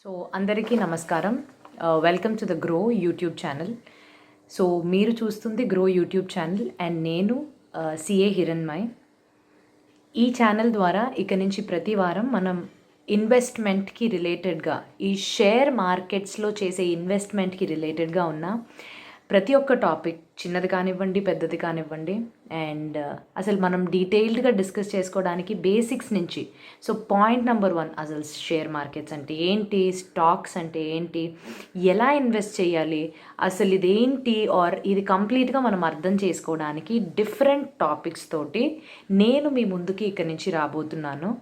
So అందరికీ నమస్కారం. Welcome to the grow YouTube channel. So మీరు చూస్తుంది గ్రో యూట్యూబ్ ఛానల్ అండ్ నేను సిఏ హిరణ్మయ్. ఈ ఛానల్ ద్వారా ఇక నుంచి ప్రతి వారం మనం ఇన్వెస్ట్మెంట్కి రిలేటెడ్గా, ఈ షేర్ మార్కెట్స్లో చేసే ఇన్వెస్ట్మెంట్కి రిలేటెడ్గా ఉన్న ప్రతి ఒక్క టాపిక్, చిన్నది కానివ్వండి పెద్దది కానివ్వండి, అండ్ అసలు మనం డీటెయిల్డ్గా డిస్కస్ చేసుకోవడానికి బేసిక్స్ నుంచి. సో పాయింట్ నెంబర్ 1, అసలు షేర్ మార్కెట్స్ అంటే ఏంటి, స్టాక్స్ అంటే ఏంటి, ఎలా ఇన్వెస్ట్ చేయాలి, అసలు ఇదేంటి, ఆర్ ఇది కంప్లీట్గా మనం అర్థం చేసుకోవడానికి డిఫరెంట్ టాపిక్స్ తోటి నేను మీ ముందుకి ఇక్కడి నుంచి రాబోతున్నాను.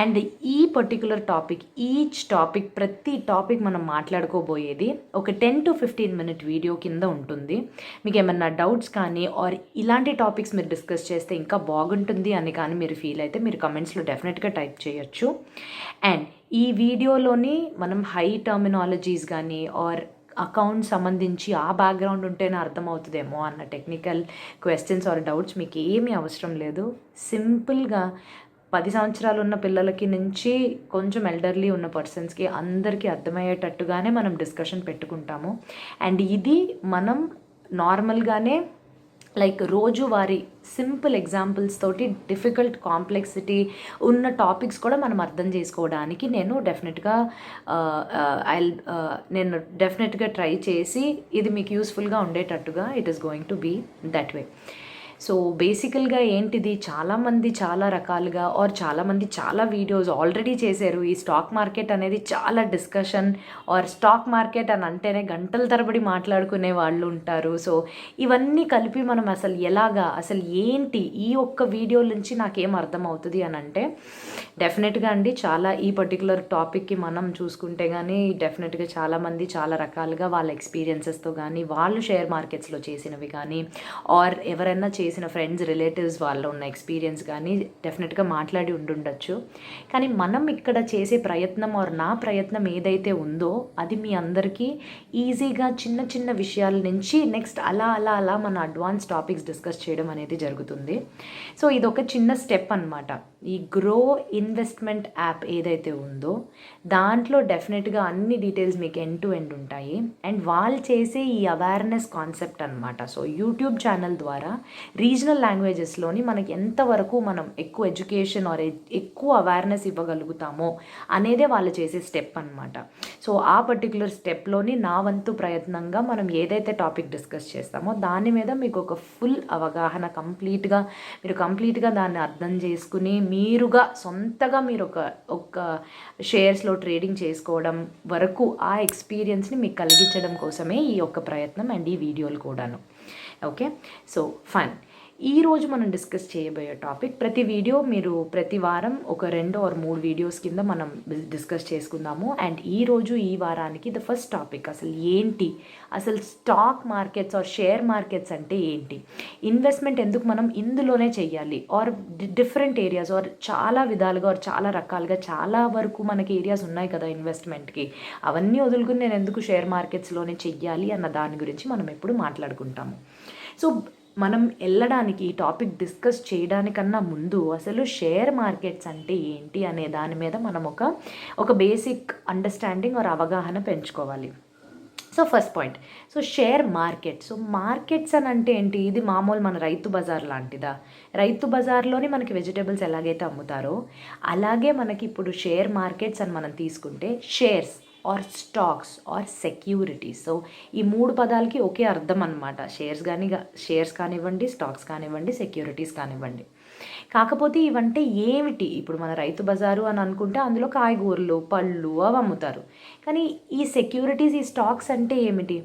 అండ్ ఈ పర్టికులర్ టాపిక్, ఈచ్ టాపిక్, ప్రతి టాపిక్ మనం మాట్లాడుకోబోయేది ఒక 10 to 15 minute వీడియో కింద ఉంటుంది. మీకు ఏమన్నా డౌట్స్ కానీ ఆర్ ఇలాంటి టాపిక్స్ మీరు డిస్కస్ చేస్తే ఇంకా బాగుంటుంది అని కానీ మీరు ఫీల్ అయితే మీరు కమెంట్స్లో డెఫినెట్గా టైప్ చేయొచ్చు. అండ్ ఈ వీడియోలోని మనం హై టర్మినాలజీస్ కానీ ఆర్ అకౌంట్ సంబంధించి ఆ బ్యాక్గ్రౌండ్ ఉంటేనే అర్థమవుతుందేమో అన్న టెక్నికల్ క్వశ్చన్స్ ఆర్ డౌట్స్ మీకు ఏమీ అవసరం లేదు. సింపుల్గా 10 సంవత్సరాలు ఉన్న పిల్లలకి నుంచి కొంచెం ఎల్డర్లీ ఉన్న పర్సన్స్కి అందరికీ అర్థమయ్యేటట్టుగానే మనం డిస్కషన్ పెట్టుకుంటాము. అండ్ ఇది మనం నార్మల్గానే లైక్ రోజువారీ సింపుల్ ఎగ్జాంపుల్స్ తోటి డిఫికల్ట్ కాంప్లెక్సిటీ ఉన్న టాపిక్స్ కూడా మనం అర్థం చేసుకోవడానికి నేను డెఫినెట్గా ట్రై చేసి ఇది మీకు యూస్ఫుల్గా ఉండేటట్టుగా it is going to be that way. So బేసికల్గా ఏంటిది, చాలామంది చాలా రకాలుగా ఆర్ చాలామంది చాలా వీడియోస్ ఆల్రెడీ చేశారు. ఈ స్టాక్ మార్కెట్ అనేది చాలా డిస్కషన్ ఆర్ స్టాక్ మార్కెట్ అని అంటేనే గంటల తరబడి మాట్లాడుకునే వాళ్ళు ఉంటారు. సో ఇవన్నీ కలిపి మనం అసలు ఏంటి, ఈ ఒక్క వీడియో నుంచి నాకేం అర్థమవుతుంది అని అంటే డెఫినెట్గా అండి, చాలా ఈ పర్టికులర్ టాపిక్కి మనం చూసుకుంటే కానీ డెఫినెట్గా చాలామంది చాలా రకాలుగా వాళ్ళ ఎక్స్పీరియన్సెస్తో కానీ, వాళ్ళు షేర్ మార్కెట్స్లో చేసినవి కానీ ఆర్ ఎవరైనా చేసిన ఫ్రెండ్స్ రిలేటివ్స్ వాళ్ళు ఉన్న ఎక్స్పీరియన్స్ కానీ డెఫినెట్గా మాట్లాడి ఉండుండొచ్చు. కానీ మనం ఇక్కడ చేసే ప్రయత్నం ఆర్ నా ప్రయత్నం ఏదైతే ఉందో అది మీ అందరికీ ఈజీగా చిన్న చిన్న విషయాల నుంచి నెక్స్ట్ అలా మన అడ్వాన్స్ టాపిక్స్ డిస్కస్ చేయడం అనేది జరుగుతుంది. సో ఇది ఒక చిన్న స్టెప్ అన్నమాట. ఈ గ్రో ఇన్వెస్ట్మెంట్ యాప్ ఏదైతే ఉందో దాంట్లో డెఫినెట్గా అన్ని డీటెయిల్స్ మీకు ఎండ్ టు ఎండ్ ఉంటాయి. అండ్ వాళ్ళు చేసే ఈ అవేర్నెస్ కాన్సెప్ట్ అనమాట. సో యూట్యూబ్ ఛానల్ ద్వారా రీజనల్ లాంగ్వేజెస్లోని మనకి ఎంతవరకు మనం ఎక్కువ ఎడ్యుకేషన్ ఆర్ ఎక్కువ అవేర్నెస్ ఇవ్వగలుగుతామో అనేదే వాళ్ళు చేసే స్టెప్ అనమాట. సో ఆ పర్టికులర్ స్టెప్లోని నా వంతు ప్రయత్నంగా మనం ఏదైతే టాపిక్ డిస్కస్ చేస్తామో దాని మీద మీకు ఒక ఫుల్ అవగాహన కంప్లీట్గా దాన్ని అర్థం చేసుకుని మీరుగా సొంతగా మీరు ఒక షేర్స్లో ట్రేడింగ్ చేసుకోవడం వరకు ఆ ఎక్స్పీరియన్స్ని మీకు కలిగించడం కోసమే ఈ యొక్క ప్రయత్నం అండ్ ఈ వీడియోలు కూడాను. Okay, so fine. ఈరోజు మనం డిస్కస్ చేయబోయే టాపిక్, ప్రతి వారం ఒక 2 or 3 వీడియోస్ కింద మనం డిస్కస్ చేసుకుందాము. అండ్ ఈ వారానికి ద ఫస్ట్ టాపిక్, అసలు stock markets or share markets అంటే ఏంటి, ఇన్వెస్ట్మెంట్ ఎందుకు మనం ఇందులోనే చెయ్యాలి, ఆర్ డిఫరెంట్ ఏరియాస్ ఆర్ చాలా విధాలుగా ఆర్ చాలా రకాలుగా చాలా వరకు మనకి ఏరియాస్ ఉన్నాయి కదా ఇన్వెస్ట్మెంట్కి, అవన్నీ వదులుకుని నేను ఎందుకు షేర్ మార్కెట్స్లోనే చెయ్యాలి అన్న దాని గురించి మనం ఎప్పుడు మాట్లాడుకుంటాము. సో మనం వెళ్ళడానికి, ఈ టాపిక్ డిస్కస్ చేయడానికన్నా ముందు అసలు షేర్ మార్కెట్స్ అంటే ఏంటి అనే దాని మీద మనం ఒక బేసిక్ అండర్స్టాండింగ్ ఆర్ అవగాహన పెంచుకోవాలి. So first point, so share market. So markets అని అంటే ఏంటి, ఇది మామూలు మన రైతు బజార్ లాంటిదా? రైతు బజార్లోనే మనకి వెజిటేబుల్స్ ఎలాగైతే అమ్ముతారో అలాగే మనకి ఇప్పుడు షేర్ మార్కెట్స్ అని మనం తీసుకుంటే shares or stocks or securities. So ఈ 3 పదాలకి ఒకే అర్థం అనమాట. షేర్స్ కానివ్వండి, స్టాక్స్ కానివ్వండి, సెక్యూరిటీస్ కానివ్వండి. కాకపోతే ఇవంటే ఏమిటి, ఇప్పుడు మన రైతు బజారు అని అనుకుంటే అందులో కాయగూరలు, పళ్ళు అవి అమ్ముతారు. కానీ ఈ సెక్యూరిటీస్, ఈ స్టాక్స్ అంటే ఏమిటి?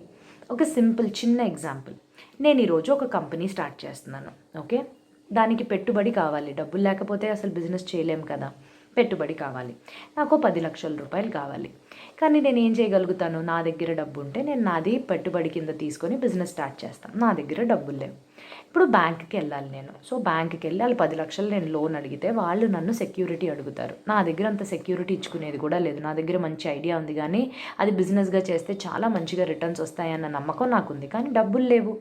ఒక సింపుల్ చిన్న ఎగ్జాంపుల్, నేను ఈరోజు ఒక కంపెనీ స్టార్ట్ చేస్తున్నాను. ఓకే, దానికి పెట్టుబడి కావాలి. డబ్బులు లేకపోతే అసలు బిజినెస్ చేయలేము కదా, పెట్టుబడి కావాలి. నాకు 10 లక్షల రూపాయలు కావాలి. కానీ నేను ఏం చేయగలుగుతాను, నా దగ్గర డబ్బు ఉంటే నేను నాది పెట్టుబడి కింద తీసుకొని బిజినెస్ స్టార్ట్ చేస్తాను. నా దగ్గర డబ్బులు లేవు. ఇప్పుడు బ్యాంక్కి వెళ్ళాలి నేను. సో బ్యాంక్కి వెళ్ళి వాళ్ళు 10 లక్షలు నేను లోన్ అడిగితే వాళ్ళు నన్ను సెక్యూరిటీ అడుగుతారు. నా దగ్గర అంత సెక్యూరిటీ ఇచ్చుకునేది కూడా లేదు. నా దగ్గర మంచి ఐడియా ఉంది కానీ అది బిజినెస్గా చేస్తే చాలా మంచిగా రిటర్న్స్ వస్తాయన్న నమ్మకం నాకుంది, కానీ డబ్బులు లేవు.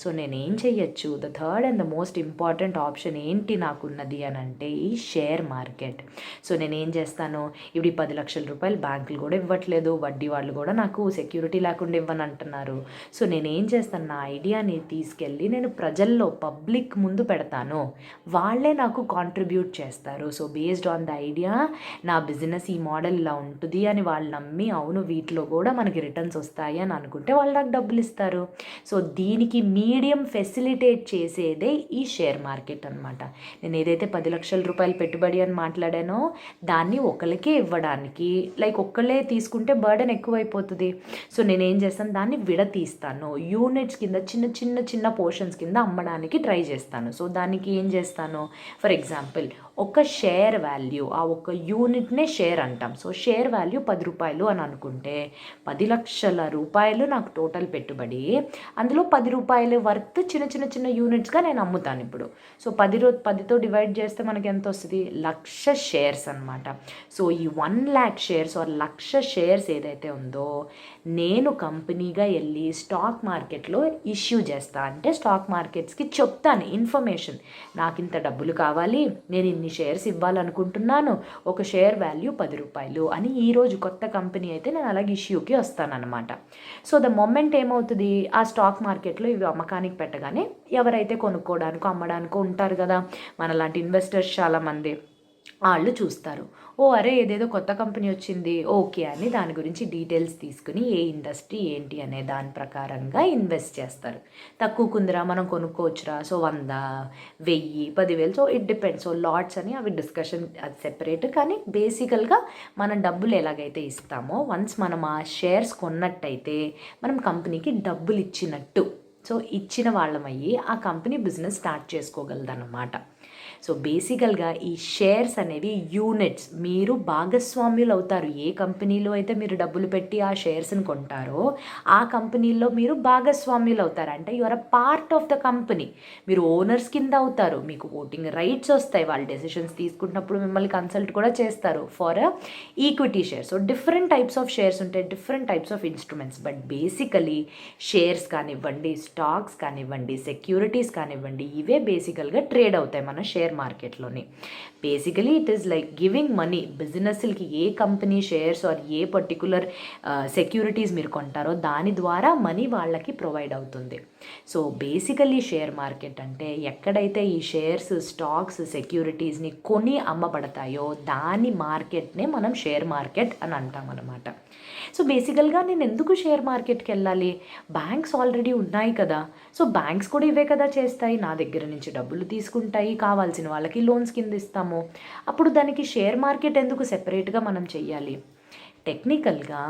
సో నేనేం చెయ్యొచ్చు? The third and the most important option ఏంటి నాకున్నది అని అంటే ఈ షేర్ మార్కెట్. సో నేనేం చేస్తాను, ఇప్పుడు 10 లక్షల రూపాయలు బ్యాంకులు కూడా ఇవ్వట్లేదు, వడ్డీ వాళ్ళు కూడా నాకు సెక్యూరిటీ లేకుండా ఇవ్వని అంటున్నారు. సో నేనేం చేస్తాను, నా ఐడియాని తీసుకెళ్ళి నేను ప్రజల్లో పబ్లిక్ ముందు పెడతాను, వాళ్ళే నాకు కాంట్రిబ్యూట్ చేస్తారు. So based on the idea నా బిజినెస్ ఈ మోడల్ ఇలా ఉంటుంది అని వాళ్ళు నమ్మి అవును వీటిలో కూడా మనకి రిటర్న్స్ వస్తాయి అని అనుకుంటే వాళ్ళు నాకు డబ్బులు ఇస్తారు. సో దీనికి మీడియం ఫెసిలిటేట్ చేసేదే ఈ షేర్ మార్కెట్ అనమాట. నేను ఏదైతే 10 లక్షల రూపాయలు పెట్టుబడి అని మాట్లాడానో దాన్ని ఒకరికే ఇవ్వడానికి, లైక్ ఒక్కళ్ళే తీసుకుంటే బర్డెన్ ఎక్కువైపోతుంది. సో నేనేం చేస్తాను, దాన్ని విడతీస్తాను, యూనిట్స్ కింద చిన్న చిన్న చిన్న పోర్షన్స్ కింద అమ్మడానికి ట్రై చేస్తాను. సో దానికి ఏం చేస్తాను, ఫర్ ఎగ్జాంపుల్ ఒక షేర్ వాల్యూ, ఆ ఒక యూనిట్నే షేర్ అంటాం. సో షేర్ వాల్యూ 10 రూపాయలు అని అనుకుంటే 10 లక్షల రూపాయలు నాకు టోటల్ పెట్టుబడి, అందులో 10 రూపాయలు వర్త్ చిన్న చిన్న చిన్న యూనిట్స్గా నేను అమ్ముతాను ఇప్పుడు. సో 10తో డివైడ్ చేస్తే మనకి ఎంత వస్తుంది, 1,00,000 షేర్స్ అనమాట. సో ఈ 1,00,000 షేర్స్ ఆర్ 1,00,000 షేర్స్ ఏదైతే ఉందో నేను కంపెనీగా వెళ్ళి స్టాక్ మార్కెట్లో ఇష్యూ చేస్తా. అంటే స్టాక్ మార్కెట్స్కి చెప్తాను ఇన్ఫర్మేషన్, నాకు ఇంత డబ్బులు కావాలి, నేను ఇన్ని షేర్స్ ఇవ్వాలనుకుంటున్నాను, ఒక షేర్ వాల్యూ 10 రూపాయలు అని. ఈరోజు కొత్త కంపెనీ అయితే నేను అలాగే ఇష్యూకి వస్తానన్నమాట. సో ద మొమెంట్ ఏమవుతుంది, ఆ స్టాక్ మార్కెట్లో ఇవి అమ్మకానికి పెట్టగానే ఎవరైతే కొనుక్కోవడానికో అమ్మడానికో ఉంటారు కదా మనలాంటి ఇన్వెస్టర్స్ చాలామంది, వాళ్ళు చూస్తారు, ఓ అరే ఏదేదో కొత్త కంపెనీ వచ్చింది ఓకే అని దాని గురించి డీటెయిల్స్ తీసుకుని ఏ ఇండస్ట్రీ ఏంటి అనే దాని ప్రకారంగా ఇన్వెస్ట్ చేస్తారు. తక్కువ కుందిరా మనం కొనుక్కోవచ్చురా, so 100, 1000, 10,000, so it depends. So lots అని అవి డిస్కషన్ అది సెపరేట్. కానీ బేసికల్గా మనం డబ్బులు ఎలాగైతే ఇస్తామో వన్స్ మనం ఆ షేర్స్ కొన్నట్టయితే మనం కంపెనీకి డబ్బులు ఇచ్చినట్టు. సో ఇచ్చిన వాళ్ళమయ్యి ఆ కంపెనీ బిజినెస్ స్టార్ట్ చేసుకోగలదన్నమాట. సో బేసికల్గా ఈ షేర్స్ అనేవి యూనిట్స్, మీరు భాగస్వామ్యులు అవుతారు. ఏ కంపెనీలో అయితే మీరు డబ్బులు పెట్టి ఆ షేర్స్ని కొంటారో ఆ కంపెనీలో మీరు భాగస్వామ్యులు అవుతారు. అంటే you are a part of the company. మీరు ఓనర్స్ కింద అవుతారు, మీకు ఓటింగ్ రైట్స్ వస్తాయి, వాళ్ళు డెసిషన్స్ తీసుకున్నప్పుడు మిమ్మల్ని కన్సల్ట్ కూడా చేస్తారు for equity shares. So different types of shares ఉంటాయి, different types of instruments. But basically shares కానివ్వండి, స్టాక్స్ కానివ్వండి, సెక్యూరిటీస్ కానివ్వండి, ఇవే బేసికల్గా ట్రేడ్ అవుతాయి మన షేర్ మార్కెట్లోని. Basically it is like giving money. బిజినెస్లకి ఏ కంపెనీ షేర్స్ ఆర్ ఏ పర్టికులర్ సెక్యూరిటీస్ మీరు కొంటారో దాని ద్వారా మనీ వాళ్ళకి ప్రొవైడ్ అవుతుంది. సో బేసికలీ షేర్ మార్కెట్ అంటే ఎక్కడైతే ఈ షేర్స్, స్టాక్స్, సెక్యూరిటీస్ని కొని అమ్మబడతాయో దాని మార్కెట్నే మనం షేర్ మార్కెట్ అని అంటాం అన్నమాట. సో బేసికల్గా నేను ఎందుకు షేర్ మార్కెట్కి వెళ్ళాలి, బ్యాంక్స్ ఆల్రెడీ ఉన్నాయి కదా. సో బ్యాంక్స్ కూడా ఇవే కదా చేస్తాయి, నా దగ్గర నుంచి డబ్బులు తీసుకుంటాయి, కావాల్సిన వాళ్ళకి లోన్స్ కింద ఇస్తాము. అప్పుడు దానికి షేర్ మార్కెట్ ఎందుకు సెపరేట్గా మనం చెయ్యాలి? టెక్నికల్గా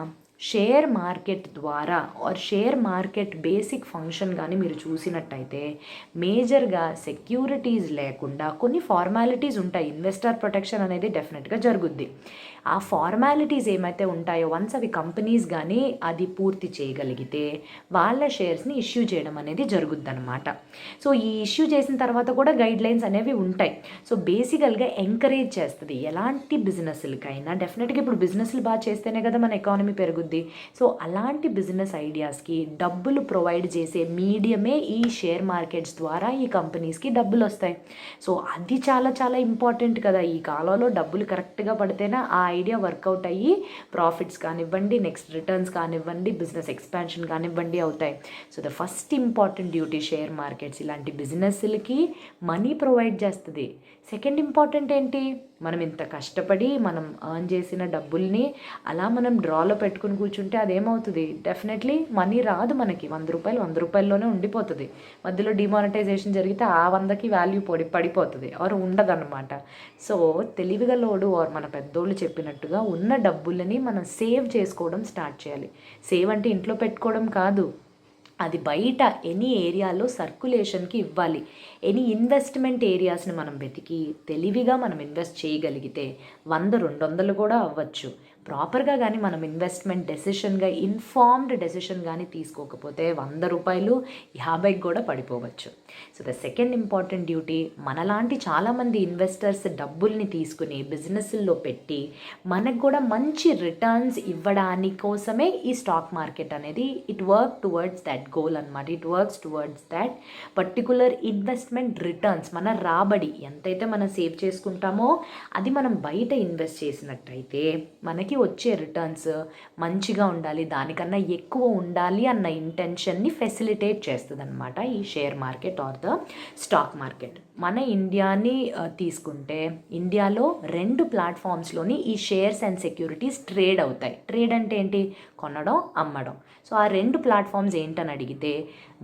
షేర్ మార్కెట్ ద్వారా or share market basic function కానీ మీరు చూసినట్టయితే మేజర్గా సెక్యూరిటీస్ లేకుండా కొన్ని ఫార్మాలిటీస్ ఉంటాయి. ఇన్వెస్టర్ ప్రొటెక్షన్ అనేది డెఫినెట్గా జరుగుద్ది. ఆ ఫార్మాలిటీస్ ఏమైతే ఉంటాయో వన్స్ అవి కంపెనీస్ కానీ అది పూర్తి చేయగలిగితే వాళ్ళ షేర్స్ని ఇష్యూ చేయడం అనేది జరుగుద్ది అనమాట. సో ఈ ఇష్యూ చేసిన తర్వాత కూడా గైడ్ లైన్స్ అనేవి ఉంటాయి. సో బేసికల్గా ఎంకరేజ్ చేస్తుంది ఎలాంటి బిజినెస్లకైనా. డెఫినెట్గా ఇప్పుడు బిజినెస్లు బాగా చేస్తేనే కదా మన ఎకానమీ పెరుగుద్ది. సో అలాంటి బిజినెస్ ఐడియాస్కి డబ్బులు ప్రొవైడ్ చేసే మీడియమే ఈ షేర్ మార్కెట్స్ ద్వారా ఈ కంపెనీస్కి డబ్బులు వస్తాయి. సో అది చాలా చాలా ఇంపార్టెంట్ కదా. ఈ కాలంలో డబ్బులు కరెక్ట్గా పడితేనే ఆ ఐడియా వర్కౌట్ అయ్యి ప్రాఫిట్స్ కానివ్వండి, నెక్స్ట్ రిటర్న్స్ కానివ్వండి, బిజినెస్ ఎక్స్పాన్షన్ కానివ్వండి అవుతాయి. So the first important duty share markets ఇలాంటి బిజినెస్లకి మనీ ప్రొవైడ్ చేస్తుంది. సెకండ్ ఇంపార్టెంట్ ఏంటి, మనం ఇంత కష్టపడి మనం ఎర్న్ చేసిన డబ్బుల్ని అలా మనం డ్రాలో పెట్టుకుని కూర్చుంటే అదేమవుతుంది, డెఫినెట్లీ మనీ రాదు మనకి. 100 రూపాయలు 100 రూపాయల్లోనే ఉండిపోతుంది. మధ్యలో డిమానిటైజేషన్ జరిగితే ఆ 100కి వాల్యూ పడిపోతుంది ఆర్ ఉండదన్నమాట. సో తెలివిగా లోడు ఆర్ మన పెద్దోళ్ళు చెప్పినట్టుగా ఉన్న డబ్బులని మనం సేవ్ చేసుకోవడం స్టార్ట్ చేయాలి. సేవ్ అంటే ఇంట్లో పెట్టుకోవడం కాదు, అది బయట ఎనీ ఏరియాలో సర్క్యులేషన్కి ఇవ్వాలి. ఎనీ ఇన్వెస్ట్మెంట్ ఏరియాస్ని మనం వెతికి తెలివిగా మనం ఇన్వెస్ట్ చేయగలిగితే 100, 200 కూడా అవ్వచ్చు. ప్రాపర్గా కానీ మనం ఇన్వెస్ట్మెంట్ డెసిషన్గా ఇన్ఫార్మ్డ్ డెసిషన్ కానీ తీసుకోకపోతే 100 రూపాయలు 50కి కూడా పడిపోవచ్చు. So the second important duty, మనలాంటి చాలామంది ఇన్వెస్టర్స్ డబ్బుల్ని తీసుకుని బిజినెస్ల్లో పెట్టి మనకు కూడా మంచి రిటర్న్స్ ఇవ్వడానికి కోసమే ఈ స్టాక్ మార్కెట్ అనేది it work towards that goal అనమాట. It works towards that particular investment returns. మన రాబడి ఎంతైతే మనం సేవ్ చేసుకుంటామో అది మనం బయట ఇన్వెస్ట్ చేసినట్టయితే మనకి వచ్చే రిటర్న్స్ మంచిగా ఉండాలి, దానికన్నా ఎక్కువ ఉండాలి అన్న ఇంటెన్షన్ని ఫెసిలిటేట్ చేస్తుంది అనమాట ఈ share market or the stock market. మన ఇండియాని తీసుకుంటే ఇండియాలో 2 ప్లాట్ఫామ్స్లోని ఈ షేర్స్ అండ్ సెక్యూరిటీస్ ట్రేడ్ అవుతాయి. ట్రేడ్ అంటే ఏంటి? కొనడం, అమ్మడం. సో ఆ 2 ప్లాట్ఫామ్స్ ఏంటని అడిగితే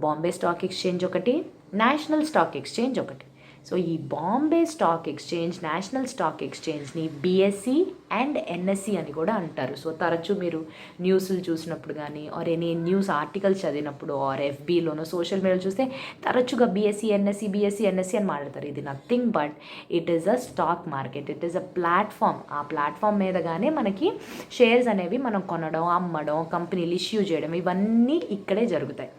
బాంబే స్టాక్ ఎక్స్చేంజ్ ఒకటి, నేషనల్ స్టాక్ ఎక్స్చేంజ్ ఒకటి. సో ఈ Bombay stock exchange, national stock ఎక్స్చేంజ్ని BSE అండ్ NSE అని కూడా అంటారు. సో తరచూ మీరు న్యూస్లు చూసినప్పుడు కానీ ఆర్ ఎనీ న్యూస్ ఆర్టికల్స్ చదివినప్పుడు ఆర్ FBలోనో సోషల్ మీడియాలో చూస్తే తరచుగా BSE NSE అని మాట్లాడతారు. ఇది nothing but it is a stock market, it is a platform. ఆ ప్లాట్ఫామ్ మీదగానే మనకి షేర్స్ అనేవి మనం కొనడం, అమ్మడం, కంపెనీలు ఇష్యూ చేయడం ఇవన్నీ ఇక్కడే జరుగుతాయి.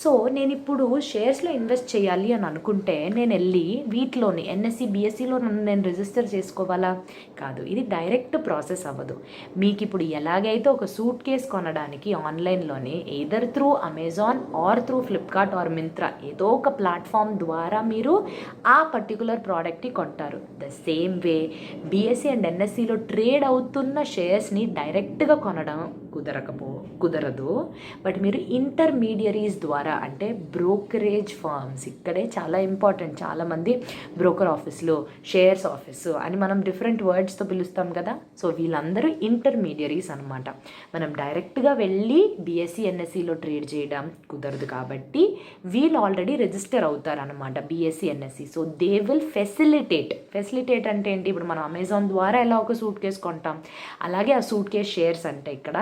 సో నేను ఇప్పుడు షేర్స్లో ఇన్వెస్ట్ చేయాలి అని అనుకుంటే నేను వెళ్ళి వీటిలోని NSE BSEలో నేను రిజిస్టర్ చేసుకోవాలా? కాదు, ఇది డైరెక్ట్ ప్రాసెస్ అవ్వదు. మీకు ఇప్పుడు ఎలాగైతే ఒక సూట్ కేస్ కొనడానికి ఆన్లైన్లోనే either through Amazon or through Flipkart or Myntra ఏదో ఒక ప్లాట్ఫామ్ ద్వారా మీరు ఆ పర్టికులర్ ప్రోడక్ట్ని కొంటారు. The same way BSE and NSEలో ట్రేడ్ అవుతున్న షేర్స్ని డైరెక్ట్గా కొనడం కుదరదు. బట్ మీరు ఇంటర్మీడియరీస్ ద్వారా, అంటే బ్రోకరేజ్ ఫర్మ్స్, ఇక్కడే చాలా ఇంపార్టెంట్. చాలామంది బ్రోకర్ ఆఫీస్లో, షేర్స్ ఆఫీసు అని మనం డిఫరెంట్ వర్డ్స్తో పిలుస్తాం కదా. సో వీళ్ళందరూ ఇంటర్మీడియరీస్ అనమాట. మనం డైరెక్ట్గా వెళ్ళి BSE NSEలో ట్రేడ్ చేయడం కుదరదు కాబట్టి వీళ్ళు ఆల్రెడీ రిజిస్టర్ అవుతారనమాట BSE NSE. So they will facilitate అంటే ఏంటి? ఇప్పుడు మనం అమెజాన్ ద్వారా ఎలా ఒక సూట్ కేస్ కొంటాం, అలాగే ఆ సూట్ కేస్ షేర్స్ అంటే ఇక్కడ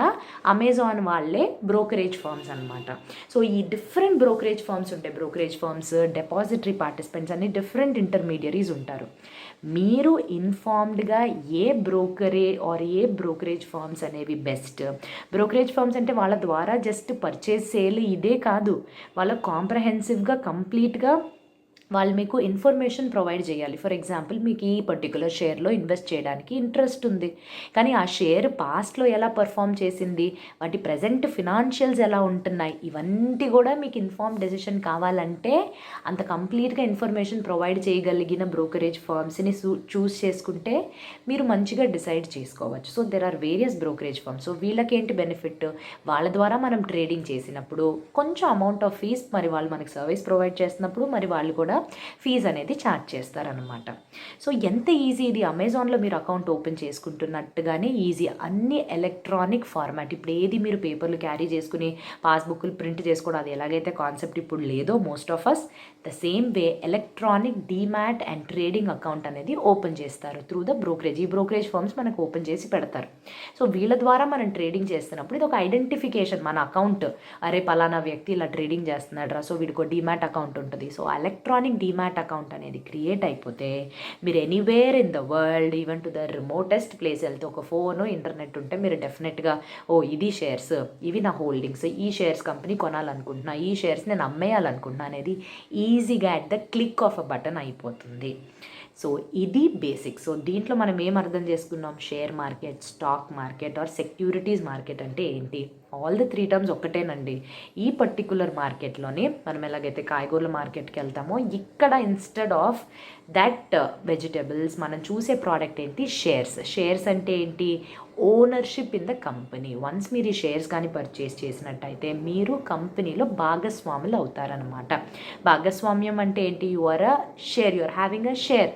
అమెజాన్ వాళ్ళే బ్రోకరేజ్ ఫర్మ్స్ అనమాట. సో ఈ డిఫరెంట్ బ్రోకరేజ్ ఫర్మ్స్ ఉంటాయి. బ్రోకరేజ్ ఫర్మ్స్, డిపాజిటరీ పార్టిసిపెంట్స్ అని డిఫరెంట్ ఇంటర్మీడియరీస్ ఉంటారు. మీరు ఇన్ఫార్మ్డ్గా ఏ బ్రోకరేజ్ ఫర్మ్స్ అనేవి బెస్ట్. బ్రోకరేజ్ ఫర్మ్స్ అంటే వాళ్ళ ద్వారా జస్ట్ పర్చేజ్ సేల్ ఇదే కాదు, వాళ్ళ కాంప్రహెన్సివ్గా కంప్లీట్గా వాళ్ళు మీకు ఇన్ఫర్మేషన్ ప్రొవైడ్ చేయాలి. ఫర్ ఎగ్జాంపుల్, మీకు ఈ పర్టికులర్ షేర్లో ఇన్వెస్ట్ చేయడానికి ఇంట్రెస్ట్ ఉంది, కానీ ఆ షేర్ పాస్ట్లో ఎలా పర్ఫామ్ చేసింది, వాటి ప్రజెంట్ ఫినాన్షియల్స్ ఎలా ఉంటున్నాయి, ఇవన్నీ కూడా మీకు ఇన్ఫార్మ్ డెసిషన్ కావాలంటే అంత కంప్లీట్గా ఇన్ఫర్మేషన్ ప్రొవైడ్ చేయగలిగిన బ్రోకరేజ్ ఫర్మ్స్ని చూస్ చేసుకుంటే మీరు మంచిగా డిసైడ్ చేసుకోవచ్చు. So there are various brokerage firms. So వీళ్ళకి ఏంటి బెనిఫిట్? వాళ్ళ ద్వారా మనం ట్రేడింగ్ చేసినప్పుడు కొంచెం అమౌంట్ ఆఫ్ ఫీజ్, మరి వాళ్ళు మనకి సర్వీస్ ప్రొవైడ్ చేస్తున్నప్పుడు మరి వాళ్ళు కూడా ఫీజ్ అనేది ఛార్జ్ చేస్తారనమాట. సో ఎంత ఈజీ ఇది! అమెజాన్లో మీరు అకౌంట్ ఓపెన్ చేసుకుంటున్నట్టుగానే ఈజీ. అన్ని ఎలక్ట్రానిక్ ఫార్మాట్. ఇప్పుడు ఏది మీరు పేపర్లు క్యారీ చేసుకుని పాస్బుక్లు ప్రింట్ చేసుకోవడం, అది ఎలాగైతే కాన్సెప్ట్ ఇప్పుడు లేదో most of us, the same way electronic demat and trading account అనేది ఓపెన్ చేస్తారు త్రూ ద బ్రోకరేజ్. ఈ బ్రోకరేజ్ ఫర్మ్స్ మనకు ఓపెన్ చేసి పెడతారు. సో వీళ్ళ ద్వారా మనం ట్రేడింగ్ చేస్తున్నప్పుడు ఇది ఒక ఐడెంటిఫికేషన్, మన అకౌంట్, అరే పలానా వ్యక్తి ఇలా ట్రేడింగ్ చేస్తున్నాడు రా, సో వీడికి డీమ్యాట్ అకౌంట్ ఉంటుంది. సో ఎలక్ట్రానిక్ డీమ్యాట్ అకౌంట్ అనేది క్రియేట్ అయిపోతే మీరు anywhere in the world, even to the remotest place వెళ్తే ఒక ఫోను, ఇంటర్నెట్ ఉంటే మీరు డెఫినెట్గా ఇది షేర్స్, ఇవి నా హోల్డింగ్స్, ఈ షేర్స్ కంపెనీ కొనాలనుకుంటున్నా, ఈ షేర్స్ నేను అమ్మేయాలనుకుంటున్నా అనేది ఈజీగా at the click of a button అయిపోతుంది. సో ఇది బేసిక్. సో దీంట్లో మనం ఏం అర్థం చేసుకున్నాం? Share market, stock market or securities market అంటే ఏంటి? ఆల్ ద 3 టర్మ్స్ ఒక్కటేనండి. ఈ పర్టికులర్ మార్కెట్లోనే మనం ఎలాగైతే కాయగూరల మార్కెట్కి వెళ్తామో ఇక్కడ ఇన్స్టెడ్ ఆఫ్ దట్ వెజిటబుల్స్ మనం చూసే ప్రోడక్ట్ ఏంటి? షేర్స్ అంటే ఏంటి? Ownership in the company. Once మీరు ఈ షేర్స్ కానీ పర్చేస్ చేసినట్టయితే మీరు కంపెనీలో భాగస్వాములు అవుతారనమాట. భాగస్వామ్యం అంటే ఏంటి? You are having a share.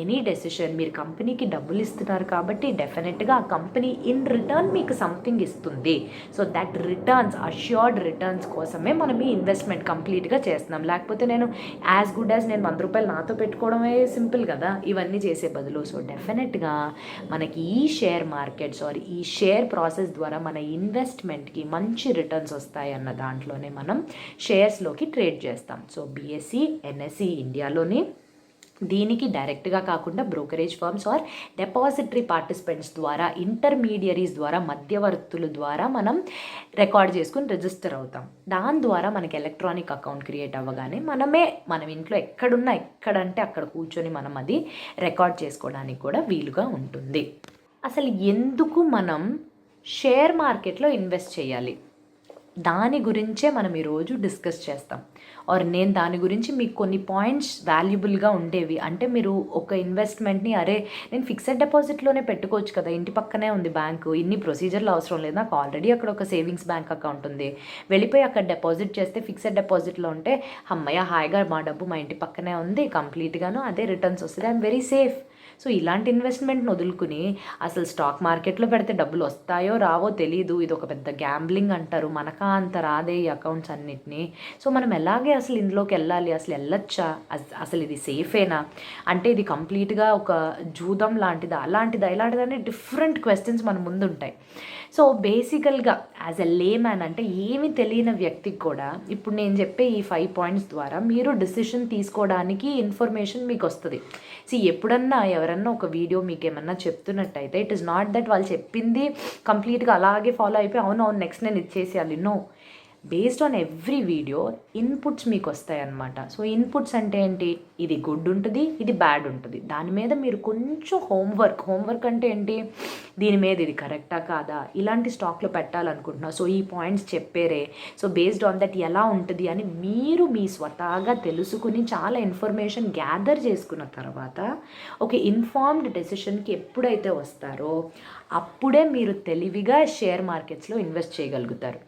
Any decision, మీరు కంపెనీకి డబ్బులు ఇస్తున్నారు కాబట్టి డెఫినెట్గా ఆ కంపెనీ ఇన్ రిటర్న్ మీకు సంథింగ్ ఇస్తుంది. So that returns, assured returns కోసమే మనం ఈ ఇన్వెస్ట్మెంట్ కంప్లీట్గా చేస్తున్నాం. లేకపోతే నేను యాజ్ గుడ్ యాజ్ నేను 100 రూపాయలు నాతో పెట్టుకోవడమే సింపుల్ కదా, ఇవన్నీ చేసే బదులు. సో డెఫినెట్గా మనకి ఈ షేర్ మార్కెట్స్ ఆర్ ఈ షేర్ ప్రాసెస్ ద్వారా మన ఇన్వెస్ట్మెంట్కి మంచి రిటర్న్స్ వస్తాయి అన్న దాంట్లోనే మనం షేర్స్లోకి ట్రేడ్ చేస్తాం. సో BSE NSE ఇండియాలోని, దీనికి డైరెక్ట్గా కాకుండా brokerage firms or depository participants ద్వారా, ఇంటర్మీడియరీస్ ద్వారా, మధ్యవర్తుల ద్వారా మనం రికార్డ్ చేసుకుని రిజిస్టర్ అవుతాం. దాని ద్వారా మనకి ఎలక్ట్రానిక్ అకౌంట్ క్రియేట్ అవ్వగానే మనం ఇంట్లో ఎక్కడున్నా ఎక్కడంటే అక్కడ కూర్చొని మనం అది రికార్డ్ చేసుకోవడానికి కూడా వీలుగా ఉంటుంది. అసలు ఎందుకు మనం షేర్ మార్కెట్లో ఇన్వెస్ట్ చేయాలి, దాని గురించే మనం ఈరోజు డిస్కస్ చేస్తాం. నేను దాని గురించి మీకు కొన్ని పాయింట్స్ వాల్యుబుల్గా ఉండేవి. అంటే మీరు ఒక ఇన్వెస్ట్మెంట్ని నేను ఫిక్స్డ్ డిపాజిట్లోనే పెట్టుకోవచ్చు కదా, ఇంటి పక్కనే ఉంది బ్యాంకు, ఇన్ని ప్రొసీజర్లు అవసరం లేదు, నాకు ఆల్రెడీ అక్కడ ఒక సేవింగ్స్ బ్యాంక్ అకౌంట్ ఉంది, వెళ్ళిపోయి అక్కడ డిపాజిట్ చేస్తే ఫిక్స్డ్ డిపాజిట్లో ఉంటే అమ్మయ్య హాయిగా మా డబ్బు మా ఇంటి పక్కనే ఉంది, కంప్లీట్గాను అదే రిటర్న్స్ వస్తుంది, ఐఎమ్ వెరీ సేఫ్. సో ఇలాంటి ఇన్వెస్ట్మెంట్ని వదులుకుని అసలు స్టాక్ మార్కెట్లో పెడితే డబ్బులు వస్తాయో రావో తెలీదు, ఇది ఒక పెద్ద గ్యాంబ్లింగ్ అంటారు, మనకా అంత రాదే ఈ అకౌంట్స్ అన్నిటినీ, సో మనం ఎలాగే అసలు ఇందులోకి వెళ్ళాలి, అసలు వెళ్ళొచ్చా, అసలు ఇది సేఫేనా, అంటే ఇది కంప్లీట్గా ఒక జూదం లాంటిదా ఇలాంటిదని డిఫరెంట్ క్వశ్చన్స్ మన ముందు ఉంటాయి. సో బేసికల్గా యాజ్ ఎ లేమ్యాన్, అంటే ఏమీ తెలియని వ్యక్తికి కూడా ఇప్పుడు నేను చెప్పే ఈ 5 పాయింట్స్ ద్వారా మీరు డిసిషన్ తీసుకోవడానికి ఇన్ఫర్మేషన్ మీకు వస్తుంది. ఎప్పుడన్నా ఎవరన్నా ఒక వీడియో మీకు ఏమన్నా చెప్తున్నట్టయితే ఇట్ ఈస్ నాట్ దట్ వాళ్ళు చెప్పింది కంప్లీట్గా అలాగే ఫాలో అయిపోయి అవును నెక్స్ట్ నేను ఇది చేసేయాలి, no. Based on every video inputs మీకు వస్తాయి అన్నమాట. సో ఇన్పుట్స్ అంటే ఏంటి, ఇది గుడ్ ఉంటుంది, ఇది బ్యాడ్ ఉంటుంది, దాని మీద మీరు కొంచెం హోంవర్క్ అంటే ఏంటి, దీని మీద ఇది కరెక్టా కాదా, ఇలాంటి స్టాక్లో పెట్టాలనుకుంటున్నా, సో ఈ పాయింట్స్ చెప్పేరే, సో బేస్డ్ ఆన్ దట్ ఎలా ఉంటుంది అని మీరు మీ స్వతహాగా తెలుసుకుని చాలా ఇన్ఫర్మేషన్ గ్యాదర్ చేసుకున్న తర్వాత ఒక ఇన్ఫార్మ్డ్ డెసిషన్కి ఎప్పుడైతే వస్తారో అప్పుడే మీరు తెలివిగా షేర్ మార్కెట్స్లో ఇన్వెస్ట్ చేయగలుగుతారు.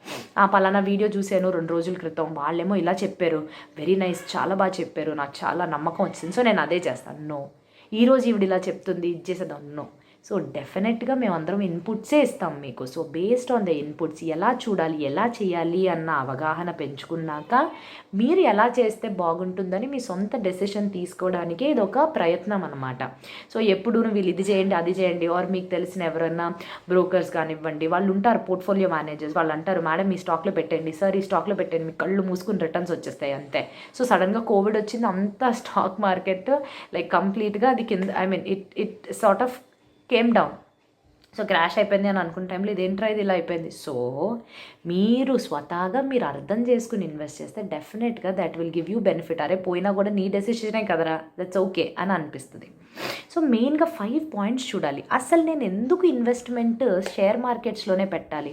పలానా వీడియో చూశాను 2 రోజుల క్రితం, వాళ్ళేమో ఇలా చెప్పారు, వెరీ నైస్, చాలా బాగా చెప్పారు, నాకు చాలా నమ్మకం వచ్చింది, సో నేను అదే చేస్తాను, నో. ఈరోజు ఈవిడ ఇలా చెప్తుంది, ఇది చేసేద్దాం, నో. సో డెఫినెట్గా మేమందరం ఇన్పుట్సే ఇస్తాం మీకు. So based on the inputs ఎలా చూడాలి, ఎలా చేయాలి అన్న అవగాహన పెంచుకున్నాక మీరు ఎలా చేస్తే బాగుంటుందని మీ సొంత డెసిషన్ తీసుకోవడానికే ఇది ఒక ప్రయత్నం అనమాట. సో ఎప్పుడు వీళ్ళు ఇది చేయండి అది చేయండి, ఆర్ మీకు తెలిసిన ఎవరన్నా బ్రోకర్స్ కానివ్వండి, వాళ్ళు ఉంటారు పోర్ట్ఫోలియో మేనేజర్స్, వాళ్ళు అంటారు మేడం ఈ స్టాక్లో పెట్టండి, సార్ ఈ స్టాక్లో పెట్టండి, మీ కళ్ళు మూసుకుని రిటర్న్స్ వచ్చేస్తాయి అంతే. సో సడన్గా కోవిడ్ వచ్చింది, అంతా స్టాక్ మార్కెట్ లైక్ కంప్లీట్గా అది కింద, it sort of came down. So crash అయిపోయింది అని అనుకున్న టైంలో ఇదేంట్రా ఇది ఇలా అయిపోయింది. సో మీరు స్వతహాగా మీరు అర్థం చేసుకుని ఇన్వెస్ట్ చేస్తే డెఫినెట్గా that will give you benefit. పోయినా కూడా నీ డెసిషనే కదరా, దట్స్ ఓకే అని అనిపిస్తుంది. సో మెయిన్గా 5 పాయింట్స్ చూడాలి. అసలు నేను ఎందుకు ఇన్వెస్ట్మెంట్ షేర్ మార్కెట్స్లోనే పెట్టాలి,